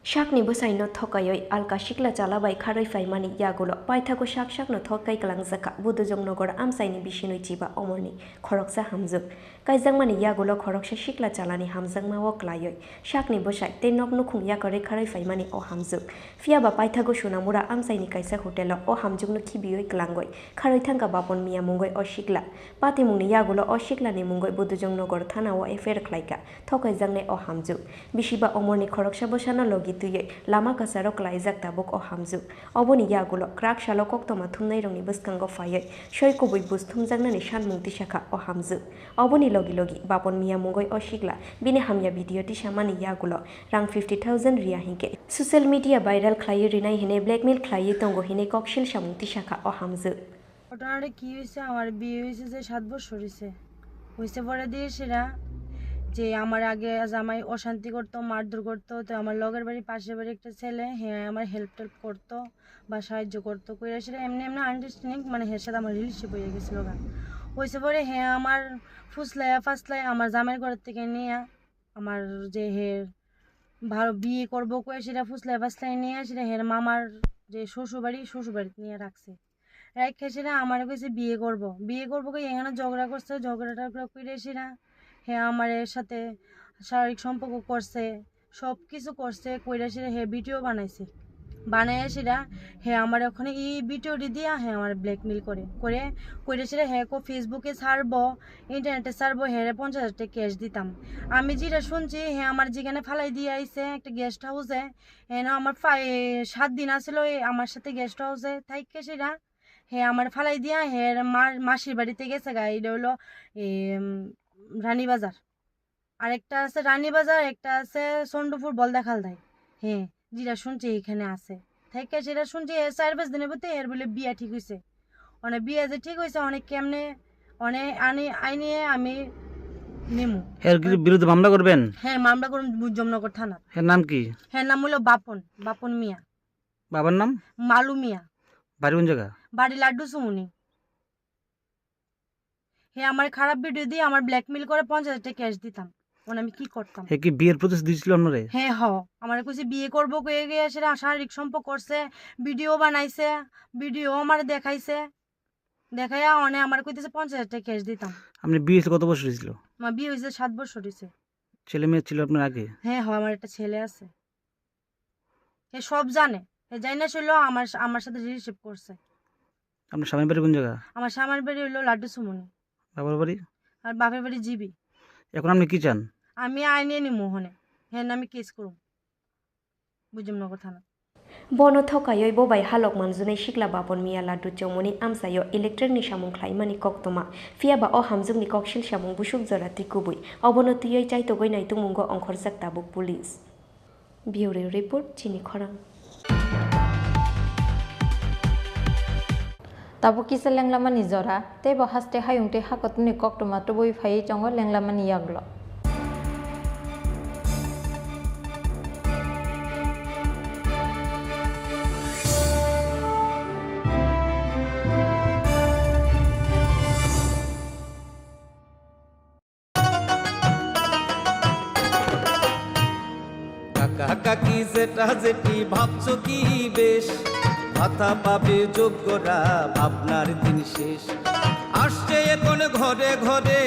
शाकनि बसाइनो थकायै आलका सिखला चालाबाय खारै फाइमानि यागुलो पाइथागो शाक शाकनो थकाइ कलांजाका बुदुजंनगर आमसाइनि बिसिनुइ चिबा अमरनि खरकसा हामजक काइजांमानि यागुलो खरकसा सिखला चालानि हामजांमावो क्लायै शाकनि बसाइ ते नगनुखुं याकरै खारै फाइमानि अ हामजक फियाबा पाइथागो सुनामुरा आमसाइनि काइसा होटेल अ हामजकनो खिबियै क्लांगै खारै थांगा बापन मिया मुंगै अ सिखला पातिमुंनि यागुलो अ सिखलानि मुंगै बुदुजंनगर थानाव एफआईआर खलाइका थकाइजांनाय अ हामजक बिसिबा अमरनि खरकसा बसानो लगी तुयै लामा कासारो क्लाइजाक ताबुक अ हामजुक अबनि यागुलो क्राक शालो कक्तमा थुमनाय रंनि बसकांगो फायै सय कुबै बुस थुमजांनानै सानमुंति शाखा अ हामजुक अबनि लगी लगी बापन मिया मुंगै अ सिखला बिनि हामिया भिडिअ टिसामानि यागुलो रां 50,000 रिया हिंके सोशल मीडिया भाइराल खलायै रिनाय हिने ब्लैकमेल खलायै तंगो हिने कक्सिल सामुंति शाखा अ हामजुक ওটারে কি হইছে আমার বিয়ে হইছে যে 7 বছর হইছে হইছে পরে দিয়েছিরা যে আমার আগে জামাই অশান্তি করতো মারধর করতো তো আমার লগের বাড়ি পাশের বাড়ি একটা ছেলে হ্যাঁ আমার হেল্প করতো বা সাহায্য করতো কইরা সেটা এমনি এমনি আন্ডারস্ট্যান্ডিং মানে হের সাথে আমার রিলেশনশিপ হয়ে গেছিল গা হইছে পরে হ্যাঁ আমার ফাসলায় আমার জামাইয়ের ঘর থেকে নিয়ে আমার যে হের ভালো বিয়ে করবো কয়ে সেটা ফাসলায় নিয়ে সেটা হের মামার যে শ্বশুরবাড়িতে নিয়ে রাখছে রাইখা সেরা আমার কইছে বিয়ে করব কই এখানে ঝগড়া করছে ঝগড়াটা করে সেরা হ্যাঁ আমার এর সাথে শারীরিক সম্পর্ক করছে সব কিছু করছে কইরা সেরা হে ভিডিও বানাইছে বানায় সেরা হ্যাঁ আমার ওখানে এই ভিডিওটি দিয়া হ্যাঁ আমার ব্ল্যাকমেল করে সেরা হ্যাঁ ফেসবুকে ছাড়বো ইন্টারনেটে ছাড়বো হ্যাঁ 50,000 টাকা ক্যাশ দিতাম আমি যেটা শুনছি হ্যাঁ আমার যেখানে ফালাই দিয়ে আইছে একটা গেস্ট হাউসে হ্যাঁ আমার 7 দিন আসছিল আমার সাথে গেস্ট হাউসে থাইকে সেরা হ্যাঁ আমার ফালাই দিয়া হ্যাঁ মাসির বাড়িতে গেছে গা এটা হলো রানীবাজার আর একটা আছে রানীবাজার একটা আছে চন্ডপুর বলদাখাল দেয় হ্যাঁ যেটা শুনছি এখানে আছে থেকে সেটা শুনছি 4-5 দিনের ভিতরে এর বলে বিয়া ঠিক হয়েছে অনেক বিয়া যে ঠিক হয়েছে অনেক কেমনে অনেক আইনে আমি নেমু এর বিরুদ্ধে মামলা করবেন হ্যাঁ মামলা করুন জমনগর থানা এর নাম কি হ্যাঁ নাম হলো বাপন মিয়া বাবার নাম মালু মিয়া বাড়ি কোন জায়গা বাড়ি লাড্ডু সুমুনি হ্যাঁ আমার খারাপ ভিডিও দিয়ে আমার ব্ল্যাকমেল করে 50,000 টাকা ক্যাশ দিতাম আমি কি করতাম হে কি বিয়ের প্রতিশ্রুতি দিছিল আপনারে হ্যাঁ আমার কইছে বিয়ে করব কয়ে গিয়ে সেটা শারীরিক সম্পর্ক করছে ভিডিও বানাইছে ভিডিও আমার দেখাইছে দেখাইয়া আমার কইতেছে 50,000 টাকা ক্যাশ দিতাম আপনি বিয়ে কত বছর হয়েছিল আমার বিয়ে হয়েছে 7 বছর হয়েছে ছেলে মেয়ে ছিল আপনার আগে হ্যাঁ আমার একটা ছেলে আছে সব জানে জানি না ছিল আমার সাথে রিলেশনশিপ করছে আপনার স্বামীর বাড়ি কোন জায়গা আমার স্বামীর বাড়ি হলো লাড্ডু সুমনি বাবার বাড়ি আর বাপের বাড়ি জিবি এখন আপনি কি চান আমি আইনে নি মোহনে হ্যাঁ আমি কেস করব বুজমনগর থানা Bono thokayoi bobai halok manjunai shikla bapon miya ladu chomoni amsayo electric ni samung khlaimani koktoma fiaba o hamjung ni kokshil samung busuk jorati kubui obono tuyoi chaito goi nai tumungo ongkhorjak tabuk police bureau report chini khorang tabo kisa lenglamani jora tebo haste hayungte hakotni koktoma toboi phai chongo lenglamani yaglo কাকি যেটা যেটি ভাবছো কি বেশ ভাতা পাবে যোগ্যরা ভাবনার দিন শেষ আসছে এখন ঘরে ঘরে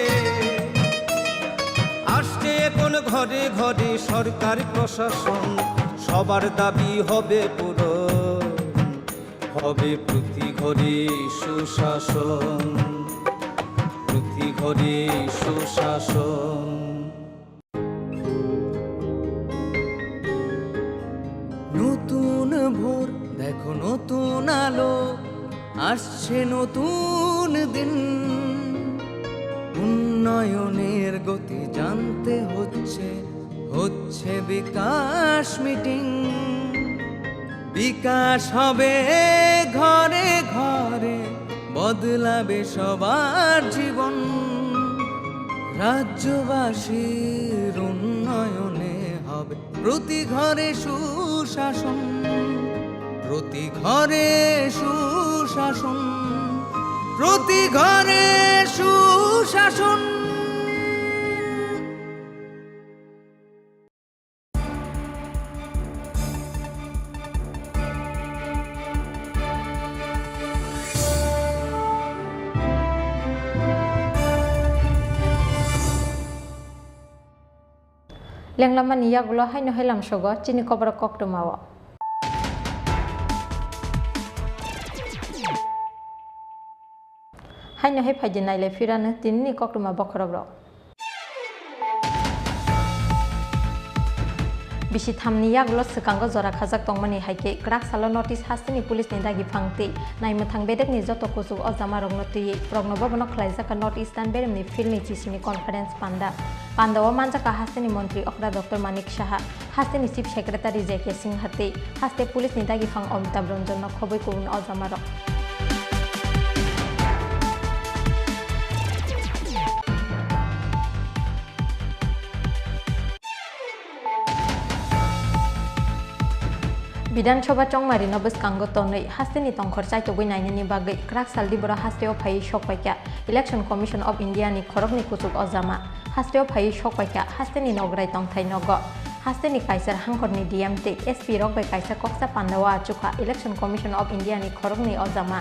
আসছে এখন ঘরে ঘরে সরকার প্রশাসন সবার দাবি হবে পূরণ হবে প্রতি ঘরে সুশাসন প্রতি ঘরে সুশাসন নতুন ভোর দেখো নতুন আলো আসছে নতুন দিন উন্নয়নের গতি জানতে হচ্ছে বিকাশ মিটিং বিকাশ হবে ঘরে ঘরে বদলাবে সবার জীবন রাজ্যবাসীর উন্নয়নে হবে প্রতি ঘরে সুশাসন প্রতি ঘরে সুশাসন প্রতি ঘরে সুশাসন lenglamani yaglo haino helam sogo chini Kokborok koktoma haino he phaji naile firane tinni koktoma bokhorok bisi thamni yaglo sekango jora khajak tongmani haike krak salo notice hastini police ni dagi phangti naimthang bedek ni joto kusuk ojama rogno tui prognobo bono khlaijaka notice tan beremni filmi chisini conference Pandawa manjaka hastini montri okra Dr. Manik Saha hastini chief secretary J.K. Singh hate haste police ni dagi phang Amitabh Ranjan no khoboi kurun ojama rok Bidansabha chongmari no bwskango tonwi hastini tongkhor chaitogoi nainani bagwi krak saldi bora hasteo phai sokpaika Election Commission of India ni khorokni kuchuk ojama hasteo phai sokpaika hastini nograi tongthai nogo hastini kaisar hangkorni DMT SP rok bai kaisa koksa Pandawa achukha Election Commission of India ni khorokni ojama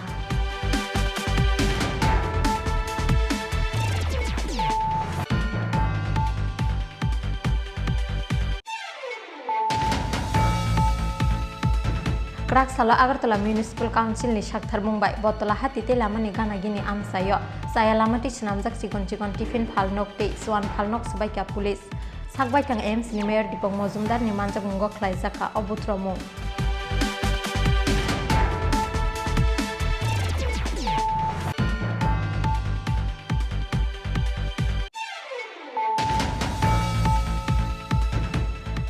Krak salo Agartala Municipal Council ni Shakthar Mumbai Botola hati te lama ni gana gini am sayo saya lama ti senamjak cikon tifin phalnok te swan phalnok sebai kya pulis sakbai kang AIMS ni Mayor Dipong Mozumdar ni manjak mungo khlaijaka obutromung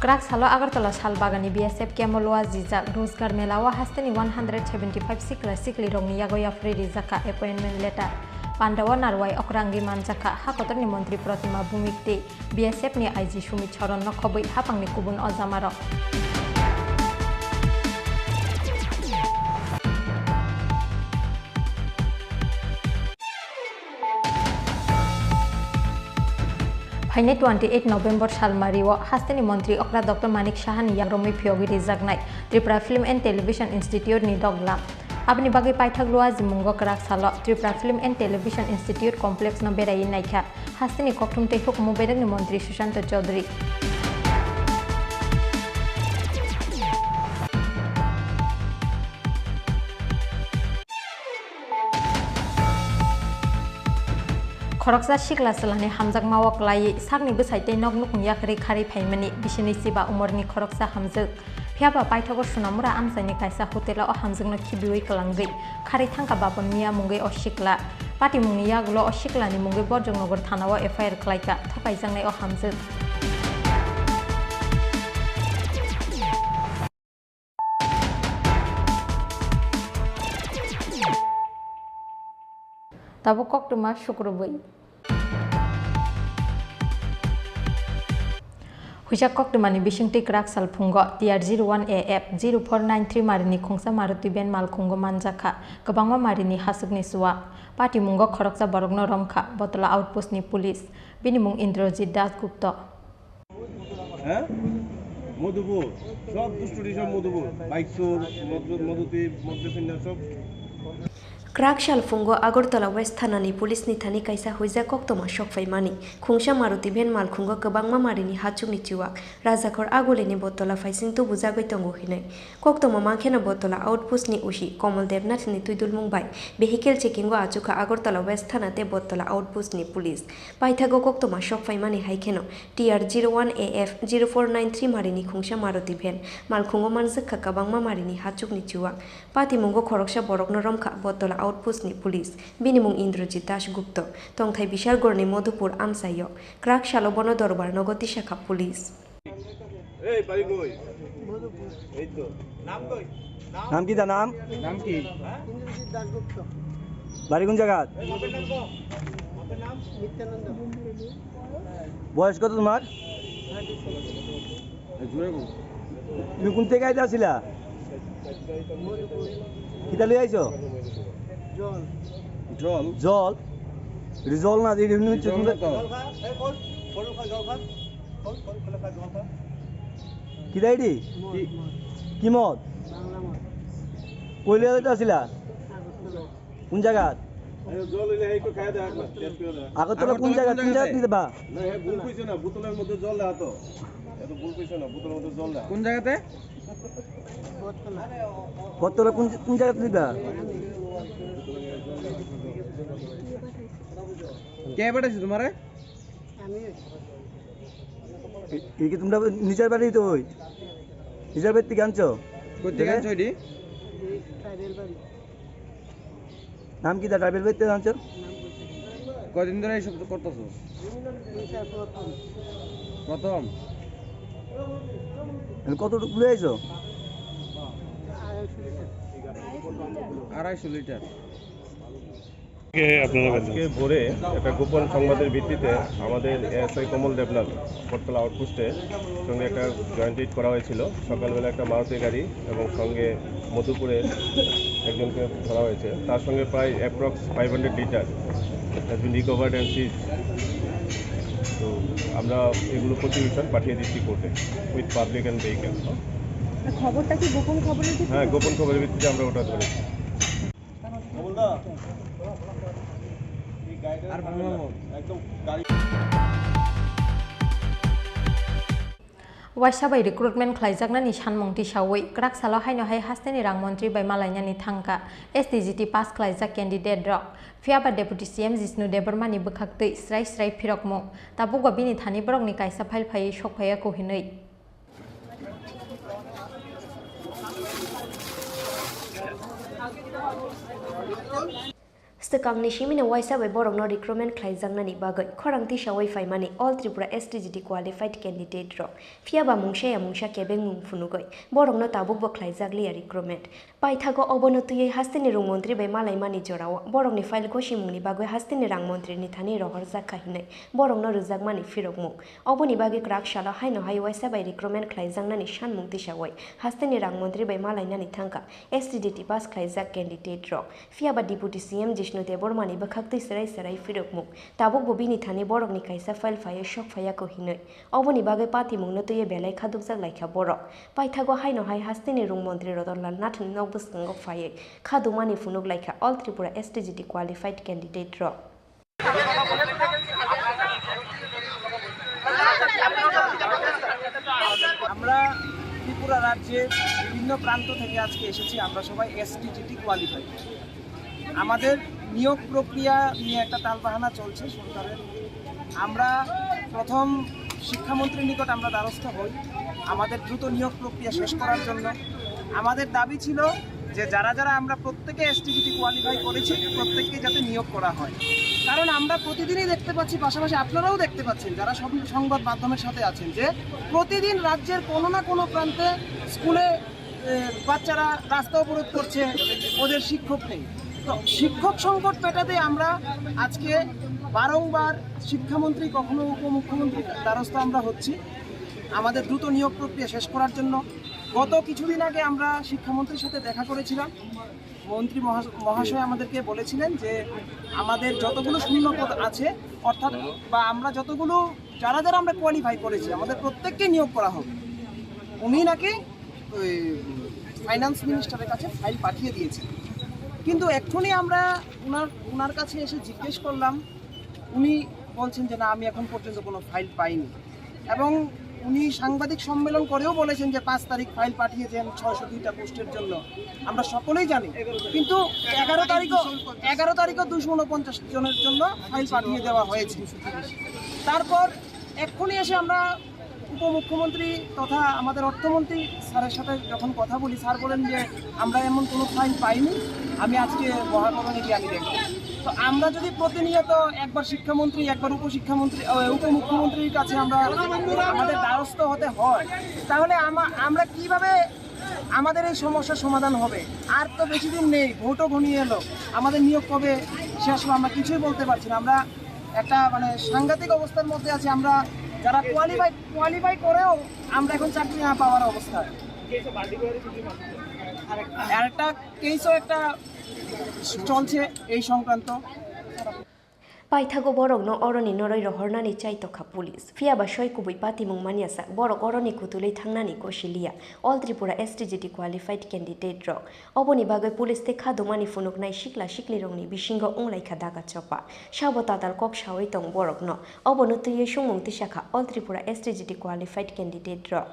Krak salo Agartala Shalbagani BSF Kemoloa Zizak Rozgar Melawa hasteni 175 sikli rongni yagoya free rizaka appointment letter Pandawa Narwai Okrangi Manjaka Hakotor ni Montri Protima Bumikte BSF ni IG Sumit Choron no khoboi hapang ni kubun Ozamaro Haine 28 November Shalmariwo hasteni Montri Okra Dr. Manik Shahani Yagromi Phyogi Rizagnai Tripura Film and Television Institute ni Doglam Abni bagai paithagluwa jimungo Krak salo Tripura Film and Television Institute Complex no berai naikha hasteni kokthum tehuk mubedek ni Montri Sushant Chaudhary Khoroksa shikla salani hamjak mawak lai sakni bsaite nognuk yakri khari phaimani bisini siba umorni khoroksa hamjak phiaba paithago sunamura amsani kaisa hotela o hamjakno khibiwi kalangai khari thangka babon miya mungai o shikla pati mungni yagulo o shiklani mungai borjongnogur thanao FIR khlaika thapaijangnai o hamjak Tabo koktuma shukrubai Huja koktumani bisingti Krak salphungo TR01AF 0493 marini khongsa Maruti ben malkhungo manjaka gabangma marini hasukni suwa pati mungo khoroksa borokno romkha botola outpost ni police binimung Indrajit Das Gupta হ্যাঁ মধুপুর সব দুষ্টুটি সব Madhupur bike চোর মধুতি মদ্যপিন্ডা সব Krak Shalphungo Agartala West Thanani Police ni thani kaisa hoija koktoma shokfaimani khungsa Maruti ben malkhungo kabangma marini hachukni chiwak Rajakor agoleni botola faising tu bujagoi tongo hinai koktoma mangkhena botola outpost ni usi Komal Devnath ni tuidul mungbai vehicle checking go achuka Agartala West Thanate botola outpost ni police paithago koktoma shokfaimani haikheno TR01AF 0493 marini khungsa Maruti ben malkhungo manjakha kabangma marini hachukni chiwak pati mungo khoroksa borokno romkha botola outpost ni police binimung Indrajit Das Gupta tongthai Bishargorni Madhupur amsayo Krak Shalobono Dorbar Nogoti Shakha police এই বাড়ি কই মধুপুর এই তো নাম কই নাম কি নাম কি ইন্দ্রজিৎ দাশগুপ্ত বাড়ি কোন জায়গা আপনার নাম কো আপনার নাম নিত্যানন্দ বয়স কত তোমার তুমি কোন থেকে আইতা ছিলা কিটা লই আইছো জল জল জল রিজল না দিই তুমি তোমরা কি দাইডি কি মত কইলে আইতা ছিলা কোন জায়গা জল হইলে এই তো খায় দেখ টেস্ট করে দেখ আগরতলা কোন জায়গা দিতে বা না হে ভুল কইছো না বোতলের মধ্যে জল দাও তো এত ভুল কইছো না বোতলের মধ্যে জল দাও কোন জায়গাতে কতলা কোন জায়গা দিবা কে পাঠাইছে তোমারে আমি এই কি তোমরা নিজের বাড়ি তো ওই নিজের বাড়ি থেকে আনছো কই থেকে আনছো এডি ট্রাইবেল বাড়ি নাম কি দা ট্রাইবেল বাড়ি থেকে আনছো কয়দিন ধরে এইসব করতেছো প্রথম কতটুকু লয়ে আইছো 250 লিটার আজকে ভোরে একটা গোপন সংবাদের ভিত্তিতে আমাদের এসআই কমল দেবনাথ বটতলা আউটপোস্টের সঙ্গে একটা জয়েন্ট রিট করা হয়েছিল সকালবেলা একটা মারুতি গাড়ি এবং সঙ্গে মধুপুরে একজনকে ধরা হয়েছে তার সঙ্গে প্রায় approx 500 litre has been recovered and seize তো আমরা এগুলো প্রতিবেশন পাঠিয়ে দিচ্ছি কোর্টে উইথ পাবলিক অ্যান্ড ভেহিকেল খবরটা কি গোপন খবরের ভিত্তিতে হ্যাঁ গোপন খবরের ভিত্তিতে আমরা ওটা ধরেছি Waisabai recruitment khlaijak sanmungti sawi krak salo haino hai hasteni rang mantri bai malainani thangka SDGT pass khlaijak candidate rok Fiaba Deputy CM Jisnu Debarmani bwkhaktui srai srai phirokmung tabukwa bini thani borokni kaisa file phai sokphaya kohinui Stekang ni shimina waisa bai borok no recruitment khlaijak nani bagai khorangti sawai faimani all Tripura STGT qualified candidate rok fiaba mungsha kebeng mung funugai borok no tabuk bo khlaijak liya recruitment paithago obonotui hastini rung mantri bai malai mani jorao borok ni file ko simungni bagai hastini rang mantri ni thani rohorjak kahinai borok no rujak mani firokmung oboni bagai krak shala haino hai waisa bai recruitment khlaijak nani sanmung tisawai hastini rang mantri bai malai nani thangka STGT pass khlaijak candidate rok fiaba Deputy CM Jisnu Debarmani bwkhaktui srai srai firokmung tabuk bo bini thani borok ni kaisa file phaya sok phaya ko hinoi oboni bagai pati mungno tuye belai khadukjak laika borok paithago haino hai hastini rung mantri Rodonlal Nath nok bwskango phaya khadumani funuk laika all Tripura STGT qualified candidate rok আমরা ত্রিপুরা রাজ্যের বিভিন্ন প্রান্ত থেকে আজকে এসেছি আমরা সবাই STGT qualified আমাদের নিয়োগ প্রক্রিয়া নিয়ে একটা তালবাহানা চলছে সরকারের আমরা প্রথম শিক্ষামন্ত্রীর নিকট আমরা দ্বারস্থ হই আমাদের দ্রুত নিয়োগ প্রক্রিয়া শেষ করার জন্য আমাদের দাবি ছিল যে যারা যারা আমরা প্রত্যেকে এসটিজিটি কোয়ালিফাই করেছি প্রত্যেককে যাতে নিয়োগ করা হয় কারণ আমরা প্রতিদিনই দেখতে পাচ্ছি পাশাপাশি আপনারাও দেখতে পাচ্ছেন যারা সব সংবাদ মাধ্যমের সাথে আছেন যে প্রতিদিন রাজ্যের কোনো না কোনো প্রান্তে স্কুলে বাচ্চারা রাস্তা অবরোধ করছে ওদের শিক্ষক নেই তো শিক্ষক সংকট মেটাতে আমরা আজকে বারংবার শিক্ষামন্ত্রী কখনো উপমুখ্যমন্ত্রীর দ্বারস্থ আমরা হচ্ছি আমাদের দ্রুত নিয়োগ প্রক্রিয়া শেষ করার জন্য গত কিছুদিন আগে আমরা শিক্ষামন্ত্রীর সাথে দেখা করেছিলাম মন্ত্রী মহাশয় আমাদেরকে বলেছিলেন যে আমাদের যতগুলো শূন্যপদ আছে অর্থাৎ বা আমরা যতগুলো যারা যারা আমরা কোয়ালিফাই করেছি আমাদের প্রত্যেককে নিয়োগ করা হবে উনি নাকি ফাইন্যান্স মিনিস্টারের কাছে ফাইল পাঠিয়ে দিয়েছেন কিন্তু এক্ষুনি আমরা ওনার কাছে এসে জিজ্ঞেস করলাম উনি বলছেন যে না আমি এখন পর্যন্ত কোনো ফাইল পাইনি এবং উনি সাংবাদিক সম্মেলন করেও বলেছেন যে 5 তারিখ ফাইল পাঠিয়েছেন 602টা পোস্টের জন্য আমরা সকলেই জানি কিন্তু 11 তারিখও 249 জনের জন্য ফাইল পাঠিয়ে দেওয়া হয়েছে তারপর এক্ষুনি এসে আমরা উপমুখ্যমন্ত্রী তথা আমাদের অর্থমন্ত্রী স্যারের সাথে যখন কথা বলি স্যার বলেন যে আমরা এমন কোনো ফাইল পাইনি আমি আজকে মহাকরণে গিয়ে আমি দেখব তো আমরা যদি প্রতিনিয়ত একবার শিক্ষামন্ত্রী একবার উপমুখ্যমন্ত্রীর কাছে আমরা আমাদের দ্বারস্থ হতে হয় তাহলে আমরা কিভাবে আমাদের এই সমস্যার সমাধান হবে আর তো বেশি দিন নেই ভোটও ঘনিয়ে এলো আমাদের নিয়োগ কবে শেষ হবে আমরা কিছুই বলতে পারছি না আমরা একটা মানে সাংঘাতিক অবস্থার মধ্যে আছি আমরা যারা কোয়ালিফাই করেও আমরা এখন চাকরি না পাওয়ার অবস্থায় আর একটা কেসও একটা চলছে এই সংক্রান্ত Paithago borok no oroni noroi rohornani chaitokha police fiaba shoi kubui pati mung maniasa borok oroni kutulei thangnani kosilia all Tripura STGT qualified candidate rok oboni bagai police te khadumani funuknai sikla sikli rongni bisingo unglaikha daga chopa sabotadal kok sawai tong borok no obono tuye sumung tisakha all Tripura STGT qualified candidate rok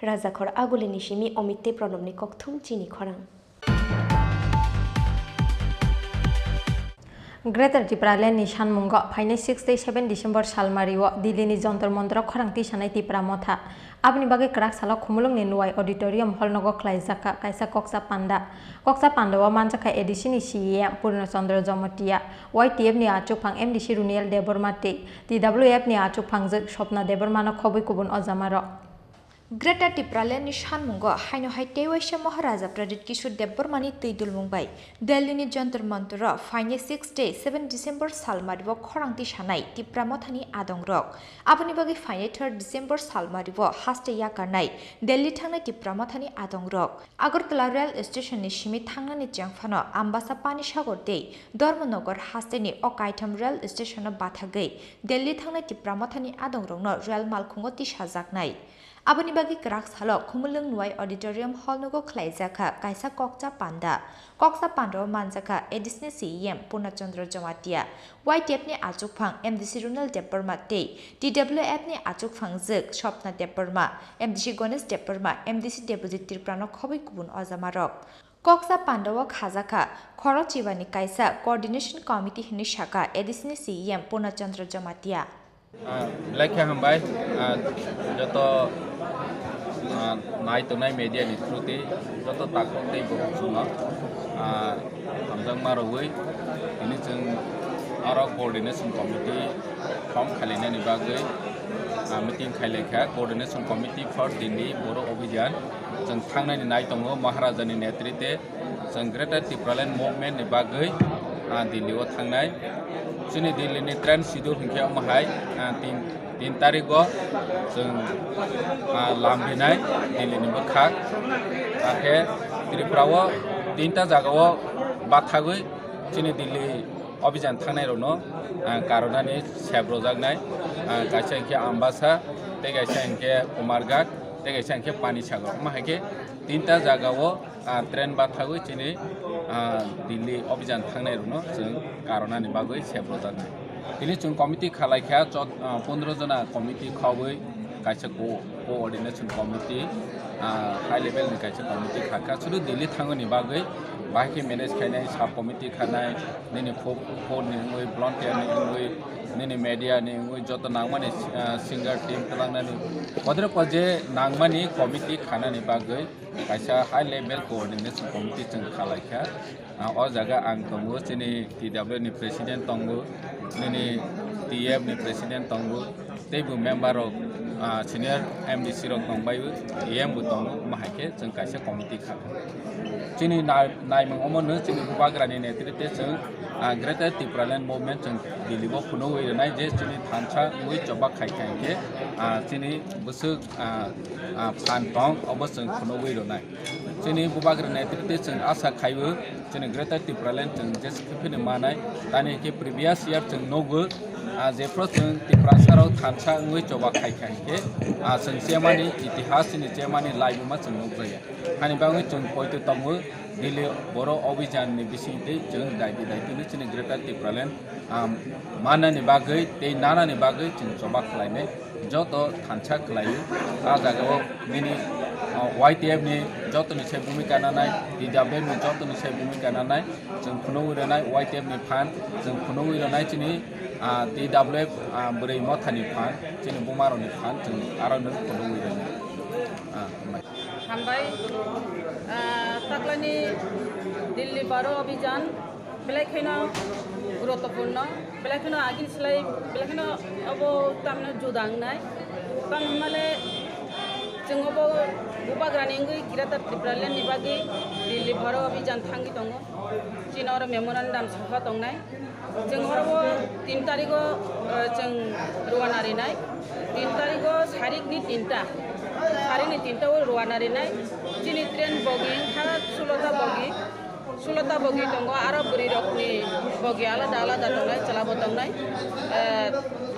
Rajakhor aguli nishimi omitte pronomni kokthum chini khorang Greater Tripura ni sanmungo phainai 6-7 December salmario Dillini jontor montor khorangti sanai Tripura motha abni bagai krak sala khumulung ni nuai auditorium hall nogo khlaijaka kaisa koksa panda wa manjaka edition ni CM Purna Chandra Jomatia YTF ni achuk phang MDC Runiel Debormate TWF ni achuk phang Sopna Debormano khobui kubun ojamaro greater टिप्रालेनि सानमुंग हाइनो हाइटे वैश्य महाराजा प्रदीप किशोर देबबर्मानि तैदुल मुंबाई दिल्लीनि Jantar Mantar फाइने 6 day 7 December सालमारिबो खरांति सानाय टिप्रा मथानि आदं रक आबनि बागै फाइने 3 December सालमारिबो हास्टे याकारनाय Delhi थांनाय टिप्रा मथानि आदं रक आगरतला रेल स्टेशननि सिमि थांनानि जांफानो आम्बासा पानि सागर दै धर्मनगर हास्टेनि अकाइथम रेल स्टेशनाव बाथागै दिल्ली थांनाय टिप्रा मथानि आदं रकनो रेल मालखुंगो तिसा जागनाय आबनि बागै ग्राक सालो खुमुलुं नुवाय ऑडिटोरियम हॉल नुगो खलाइजाखा कायसा कक्चा पान्डा मानजाखा additional CM Purnachandra Jamatia YTF नि आजुकफां एमडीसी रुनल देबबर्मा ते टीडब्ल्यूएफ नि आजुकफां जग Swapna Debbarma MDC Ganesh Debbarma MDC deputy तिरप्रानो खबै गुबुन अजामारक कक्सा पान्डव खाजाखा खरचिबानि कायसा कोऑर्डिनेशन कमिटी हिनि शाखा एडिशनल सीएम पूर्णचंद्र जमातिया लेखा हमबाय जत नाय तो नाय मीडिया नि थ्रुते जत ताकते बहुत सुना हमजों मारवै इनि जों आरो कोऑर्डिनेशन कमिटी फर्म खालायनायनि बागै मीटिंग खालायखा कोऑर्डिनेशन कमिटी फॉर दिल्ली बर' अभियान जों थांनायनि नाय दङ महाराजानि नेतृत्वे जों ग्रेटर टिप्रालैंड मुभमेंट नि बागै दिल्लीआव थांनाय जोंनि दिल्लीनि ट्रेन शिड्यूल हिंखायाव माहाय 3 तारिखआव जों लांफैनाय दिल्लीनि मोखां आखे त्रिपुराव 3टा जागायाव बाथागै जोंनि दिल्ली अभियान थांनायनो कारनानि सेब्र जागनाय गायसा हिंखे आम्बासा ते गायसा हिंखे कुमारघाट ते गायसा हिंखे पानी सागर माहायके 3टा जागायाव ट्रेन बाथागै जोंनि दिल्ली अभियान थांनायनो जों कारनानि बागै सेब्र जागनाय दिल्ली जों कमिटी खालायखा 15 जना कमिटी खावै गायसा कोऑर्डिनेशन कमिटी हाई लेवल नि गायसा कमिटी खाका सुदु दिल्ली थांगोनि बागै बाहायके मैनेज खायनाय सब कमिटी खानाय निनि फोर नि भलन्टियर नि निनि मीडिया नि जत नांगमानि सिंगर टीम तलांनानि पदरे पजे नांगमानि कमिटी खानानि बागै गायसा हाई लेवल कोऑर्डिनेशन कमिटी जों खालायखा अ जागा आं दंगो जोंनि टीडब्ल्यू नि प्रेसिडेंट दंगो निनि टीएफ नि प्रेसिडेंट दंगो तेबो मेम्बर ऑफ सीनियर एमडीसी रक दंबायबो एएम बो दं माहायके जों गायसा कमिटी खाला जोंनि नायमोनो जोंनि बाग्रानि नेतृत्वे जों ग्रेटर टिप्रालैंड मुभमेंट जों दिल्लीआव खुनोवैनाय जे जोंनि थानसा मै जबा खायखायके जोंनि बोसो फान दं अब जों खुनोवैनाय जोंनि बाग्रा नेतृत्वे जों आशा खायबो जोंनि ग्रेटर टिप्रालैंड जों जेसे फैनो मानाय दानि के प्रिवियस ईयर जों नोबो जेफ्रो जों टिप्रासाराव थानसा मै जबा खायखायके जों जेमानि इतिहास नि जेमानि लाइबमा जों नोजाया हानि बागै जों पयतो दंगो दिल्ली बर' अभियान नि बिसिंते जों दायदिनो जोंनि ग्रेटर टिप्रालैंड मानानि बागै ते नानानि बागै जों जबा खालायनाय जत थानसा खालायो आ जागायाव मिनि वाईटीएफ नि जतनि से भूमिका नानाय टीडब्ल्यू नि जतनि से भूमिका नानाय जों खुनोवैनाय वाईटीएफ नि फान जों खुनोवैनाय जोंनि टीडब्ल्यू बोरै मथानि फान जोंनि बुमारनि फान जों आरो नों खुनोवैनाय हामबाय ताक्लानि दिल्ली बर' अभियान बेलायखायनो गुरुत्वपूर्ण बेलायखायनो आगिन सिलाय बेलायखायनो अब तामने जुदांनाय ताम माले जों अब बुबाग्रानि ग्रेटर टिप्रालैंड नि बागै दिल्ली बर' अभियान थांगि दङ चिनर मेमोरेन्डाम सभा दंनाय जों हरबो 3 तारिखआव जों रवानारिनाय 3 तारिखआव सारिखनि 3टा सारिनि 3टाव रवानारिनाय जोंनि ट्रेन बगि 16टा बगि दङ आरो बुरि रकनि बगि आलादा आलादा दंनाय चलाबो दंनाय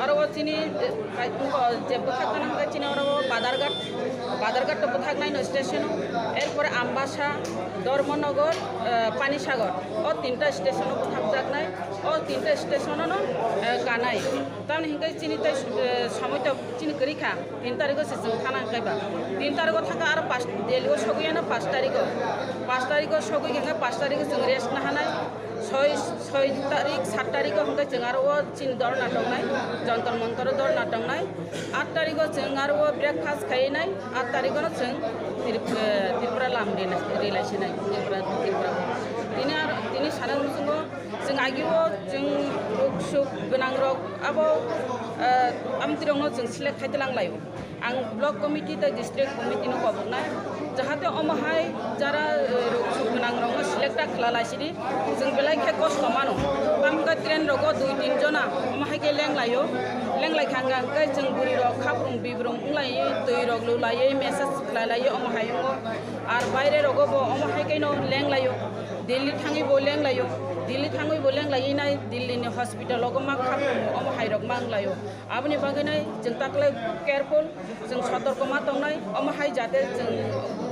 आरो जोंनि जेबो थाखानांगौ जोंनि आरो बादारघाट तो थागनाय स्टेशन एरपर आम्बासा धर्मनगर पानी सागर और 3टा स्टेशन थागजागनाय और 3टा स्टेशन गानाय तारमाने हिंगे चिनि समय तो चिनि करिखा 3 तारिखआव से जों थानांखायबा 3 तारिखआव थाखा आरो 5 दिल्लीआव सगैयानो 5 तारिखआव सगैगोन 5 तारिखआव जों रेस्ट ना हानाय 6 तारिख 7 तारिखआव हिंगे जों आरो चिनि धरना दंनाय जन्तर मंतर धरना दंनाय 8 तारिखआव जों आरो ब्रेकफास्ट खायनाय 8 तारिखआव जों त्रिपुरा लाम रिलायसनाय त्रिपुरा दिनै सारा जों आगियाव जों रुख सुख गोनां रक अब आमतिरंनो जों सिलेक्ट खायदलांलायो आं ब्लक कमिटि तक डिस्ट्रिक्ट कमिटि नो कबनाय जाहाते अमहाय जरा गोनां रंग सिलेक्ट खालालासिदि जों बेलाय के कस्ट मानो पामका ट्रेन रगो 2-3 जना अमहाय के लेंलायो लेंलायखांगांकै जों बुरि रग खाब्रुं बिब्रुं लायो दै रग लुलायो मेसेज खालालायो अमहाय आर बायरे रगो अमहाय के नो लेंलायो दिल्ली थाङैबो लेंलायो दिल्ली थाङैबो लेंलायनाय दिल्लीनि हस्पिटालाव मा खाब्रुं अमहाय रग मांलायो आबनि बागैनाय जों ताकले केयारफुल जों सतर्क मा दंनाय अमहाय जाते जों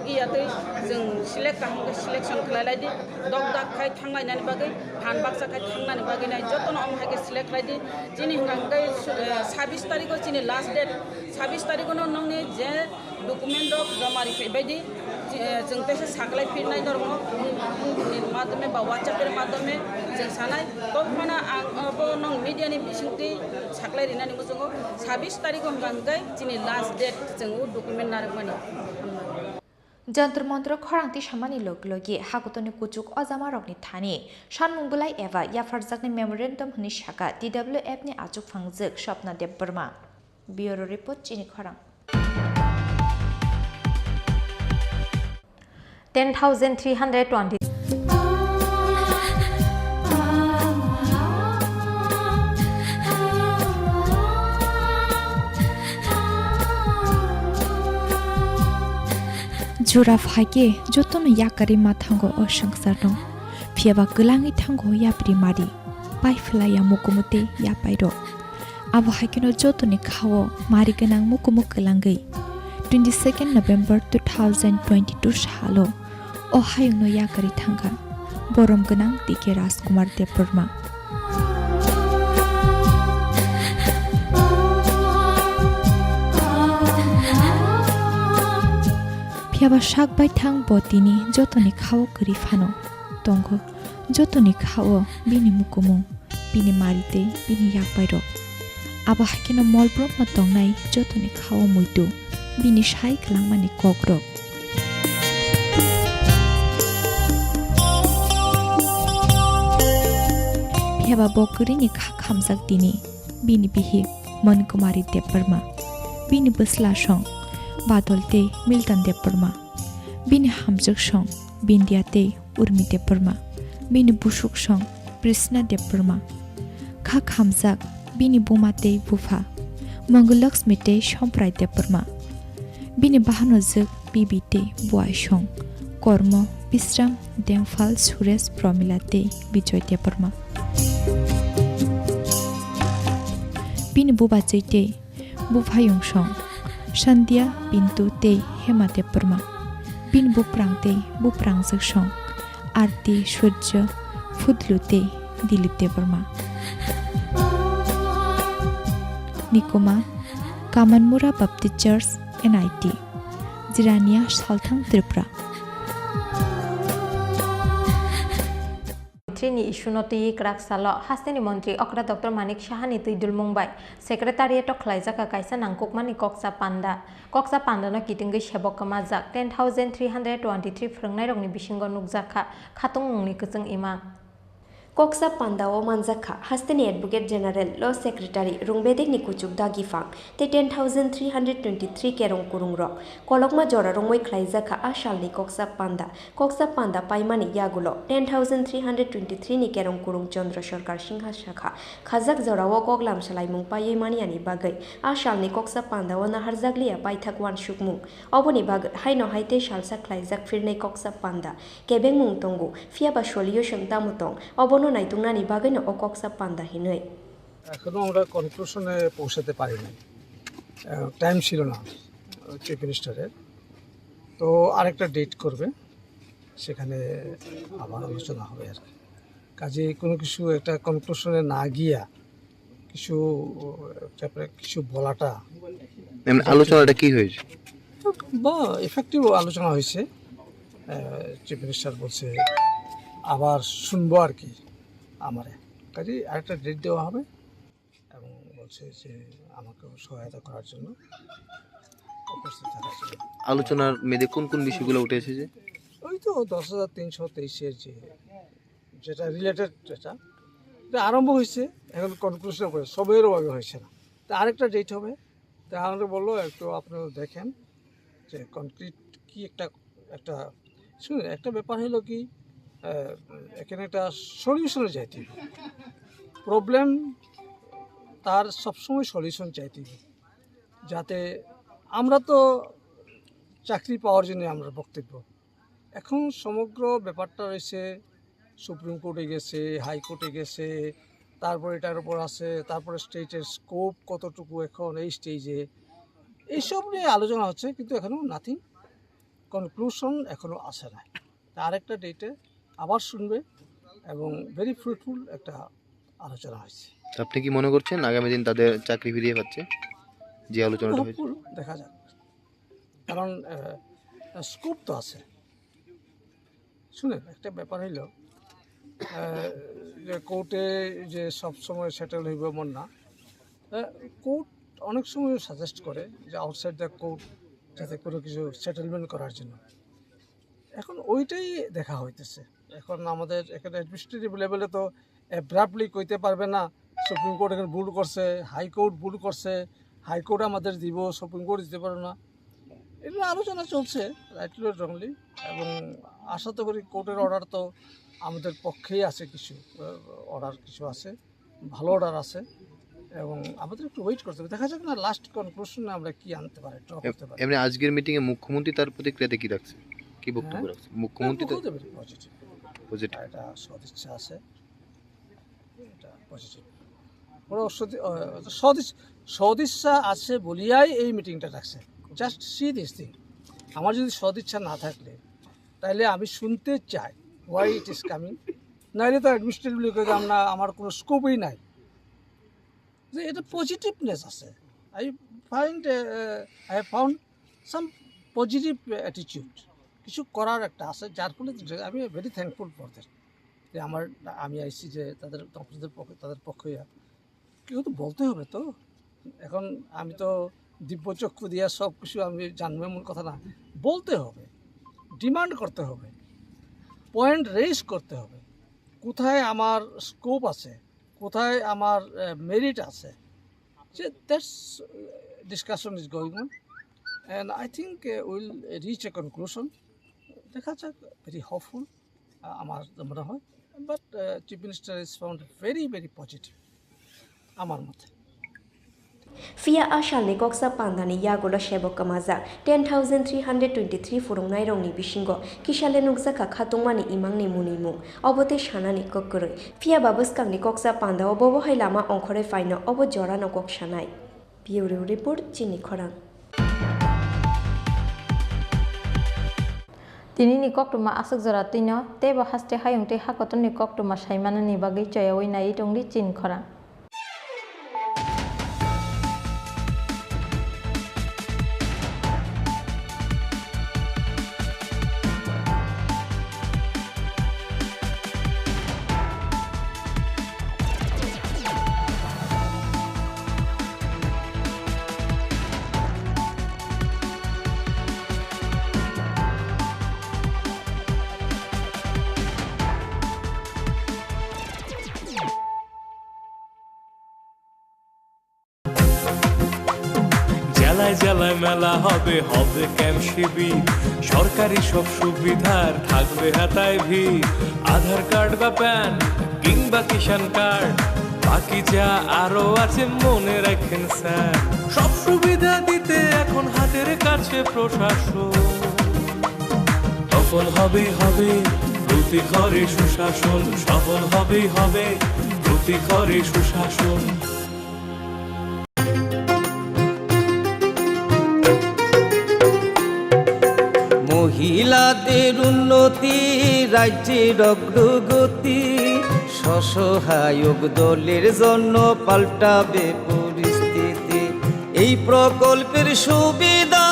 गियातै जों सिलेक्शन खालायलायदि दग दागखाय थांलायनानै बागै फान बाक्साखाय थांनानै बागैनाय जतन अमहायके सिलेक्ट लायदि जिनि हांगाय 26 तारिखो जिनि लास्ट डेट 26 तारिखो नंनि जे डकुमेन्ट जमारि फैबायदि जों तेसे साकलाय फिरनाय दङ माध्यमे बा WhatsApp माध्यमे जों सानाय तफाना आंबो नं मिडियानि बिसिंति साकलाय रिनानि मोजोङो 26 तारिखो हांगाय जिनि लास्ट डेट जों डकुमेन्ट नारमानि जंतर मंतर खरांति सामानि लगे हागतनि कुचुक अजामा रगनि थानि सानमुंबुलाय एबा याफारजाकनि मेमोरेन्डाम हनि शाखा TWF नि आचुक फांजोक Swapna Debbarma bureau report चिनि खरां 10,320 Jura fage jotono yakari mathango o sangsar dong phiaba gelangi thango yapri mari paifla ya mukumute ya pairo abo hakino jotoni khawo mari ganang mukumuk gelangai 22 November 2022 salo o hayungno yakari thanga borom ganang dike Rajkumar Deborma phiaba shak bai thang botini jotoni khawo kri phano tongo jotoni khawo bini mukumu bini marite bini yakpairo abo hakino molbrom ma tongnai jotoni khawo muitu bini shai klangmani Kokborok phiaba bokuri ni khamjak dini bini bihi Mankumari Deborma bini busla song Badolte Milton Deborma Bini Hamjuk Song Bindiate Urmi Deborma Bini Bushuk Song Prisna Deborma Khak Hamzak Bini Bumate Bufa Mongolaksmite Shomprai Deborma Bini Bahanozuk Bibite Buai Song Kormo Bisram Demfal Sures Promilate Bijoy Deborma Bini Bubajoite Bufayung Song Shandia Pintu Te Hema Deborma Bin Buprang Te Buprang Zakshong Arti Shurja Fudlu Te Dilip Deborma Nikoma Kamanmura Baptist Church NIT Jirania Salthang Tripura Ni isunoti krak salo hasteni mantri okra Dr. Manik Shahani tuidul Mumbai secretariat of Klaizaka kaisa nangkuk mani koksa panda no kitingi shabok kamajak 10,323 phrungnai rokni bisingo nukjaka khatung ni kusung ima Koksa Pandao Manzaka, Hastani Advocate General, Law Secretary, Rungbedek Nikuchuk Dagifang, the 10,323 Kerong Kurung Rock, Kolokma Jora Rongway Klaizaka, Ashalni Koksa Panda Paimani Yagulo, 10,323 Ni Kerong Kurung Chandra Shorkar Shingha Shaka, Kazak Zora Wokoglam Shalai Mungpaye Maniani Bagay, Ashalni Koksa Panda Wana Harzaglia Baitakwan Shukmung, Oboni Bag, Haino Haite Shalsa Klaizak Firne Koksa Panda, Kebeng Mung Tongu, Fiaba Sholio Shuntamutong, Obon নাইতুংনানি বাগাইনো অকক্সা পান্দা হিনই এখনো আমরা কনক্লুশনে পৌঁছাতে পারি নাই time ছিল না chief মিনিস্টারের তো আরেকটা ডেট করবে সেখানে আবার আলোচনা হবে আর কি কাজে কোনো কিছু একটা কনক্লুশনে না গিয়া কিছু বলাটা আলোচনাটা কি হয়েছে বা এফেক্টিভ আলোচনা হয়েছে চিফ মিনিস্টার বলছে আবার শুনবো আর কি আমারে কাজে আরেকটা ডেট দেওয়া হবে এবং বলছে যে আমাকে সহায়তা করার জন্য উপস্থিত থাকার জন্য আলোচনার মেদে কোন কোন বিষয়গুলো উঠে এসেছে ওই তো 10,323-এর যেটা রিলেটেড এটা আরম্ভ হয়েছে এখন কনক্লুশন করে সবেরও আগে হয়েছে না তা আরেকটা ডেট হবে তা আমাকে বললো একটু আপনারা দেখেন যে কনক্রিট কি একটা শুনুন, একটা ব্যাপার হলো কি এখানে একটা সলিউশনে চাইতে হবে। প্রবলেম তার সবসময় সলিউশন চাইতে হবে, যাতে আমরা তো চাকরি পাওয়ার জন্য আমরা বক্তব্য। এখন সমগ্র ব্যাপারটা রয়েছে সুপ্রিম কোর্টে গেছে, হাইকোর্টে গেছে, তারপরে এটার উপর আছে, তারপরে স্টেটের স্কোপ কতটুকু এখন এই স্টেজে, এইসব নিয়ে আলোচনা হচ্ছে, কিন্তু এখনও নাথিং কনক্লুশন এখনও আসে না। আরেকটা ডেটে আবার শুনবে এবং ভেরি ফ্রুটফুল একটা আলোচনা হয়েছে। আপনি কি মনে করছেন আগামী দিন তাদের চাকরি ফিরিয়ে পাচ্ছে যে আলোচনাটা হয়েছে? দেখা যাক, কারণ স্কোপ তো আছে। শুনেন, একটা ব্যাপার হইল যে কোর্টে যে সবসময় সেটেল হইব এমন না। কোর্ট অনেক সময় সাজেস্ট করে যে আউটসাইড দ্য কোর্ট যাতে কোনো কিছু সেটেলমেন্ট করার জন্য। এখন ওইটাই দেখা হইতেছে। এখন আমাদের এখানে অ্যাডমিনিস্ট্রেটিভ লেভেলে তো অ্যাব্রাপ্টলি কইতে পারবে না সুপ্রিম কোর্ট এখানে ভুল করছে, হাইকোর্ট ভুল করছে, হাইকোর্ট আমাদের দিব, সুপ্রিম কোর্ট দিতে পারে না। এগুলো আলোচনা চলছে রাইটলি রংলি, এবং আশা তো করি কোর্টের অর্ডার তো আমাদের পক্ষেই আছে, কিছু অর্ডার কিছু আছে, ভালো অর্ডার আছে, এবং আমাদের একটু ওয়েট করতে হবে। দেখা যাক না লাস্ট কনক্লুশনে আমরা কি আনতে পারি, ড্র করতে পারি। এমনি আজকের মিটিংয়ে মুখ্যমন্ত্রী তার প্রতিক্রিয়াতে কি রাখছে, কি বক্তব্য রাখছে মুখ্যমন্ত্রী? তো পজিটিভ, এটা সদিচ্ছা আছে, এটা পজিটিভ, ওরা সদিচ্ছা আছে বলিয়াই এই মিটিংটা রাখছে। Just see this thing. আমার যদি সদিচ্ছা না থাকলে তাহলে আমি শুনতে চাই হোয়াই ইট ইজ কামিং, নাহলে তো অ্যাডমিনিস্ট্রেটিভলি আমরা আমার কোনো স্কোপই নাই। যে এটা পজিটিভনেস আছে, I have found some positive attitude, কিছু করার একটা আছে, যার ফলে আমি ভেরি থ্যাঙ্কফুল ফর দ্যাট যে আমি আইসি যে তাদের পক্ষে কেউ তো বলতে হবে তো। এখন আমি তো দিব্যচক্ষু দিয়া সব কিছু আমি জানবো এমন কথা না, বলতে হবে, ডিমান্ড করতে হবে, পয়েন্ট রেজ করতে হবে, কোথায় আমার স্কোপ আছে, কোথায় আমার মেরিট আছে। যে that's discussion is going on and I think will reach A conclusion. দেখা যাক, ভেরি হোপফুল আমার মনে হয়, but chief minister is found very very positive আমার মতে। Fia Ashalni Koksa Pandani Yagola Shebo Kamaza 10,323 Furungnai Rongni Bishingo Kishale Nugzaka Khatungmani Imangni Munimu Obote Shanani Kokkuroi Fia Babuskangni Koksa Panda Obobo Hailama Onkore Faino Obo Jorano Kok Shanai Bureau Report Chini Khorang Tini ni koktuma asuk zora tino teba haste hayungte hakoton ni koktuma shaimana ni bagi chayawai nai tongli chin khorang জেলায় জেলায় মেলা হবে, হবে camp শিবির, সরকারি সব সুবিধার থাকবে হাতায় ভিড়। আধার কার্ড বা প্যান কিংবা কিষাণ কার্ড, বাকি যা আরো আছে মনে রাখেন স্যার। সব সুবিধা দিতে এখন হাতের কাছে প্রশাসন, সফল হবে হবে প্রতি ঘরে সুশাসন, সফল হবে হবে প্রতি ঘরে সুশাসন। মহিলাদের উন্নতি, রাজ্যের অগ্রগতি, স্বসহায়ক দলের জন্য পাল্টাবে পরিস্থিতি। এই প্রকল্পের সুবিধা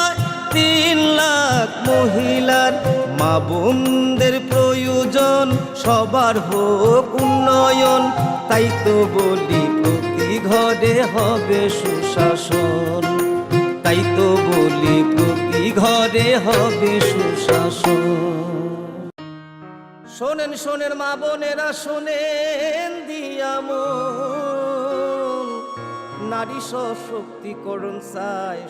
3 লাখ মহিলার, মা বোনদের প্রয়োজন সবার হোক উন্নয়ন। তাই তো বলি প্রতি ঘরে হবে সুশাসন, তাই তো বলি প্রতি ঘরে হবে সুশাসন। শোনেন শোনেন মা বোনেরা শোনেন দিয়া মন, নারী সশক্তিকরণ চায়।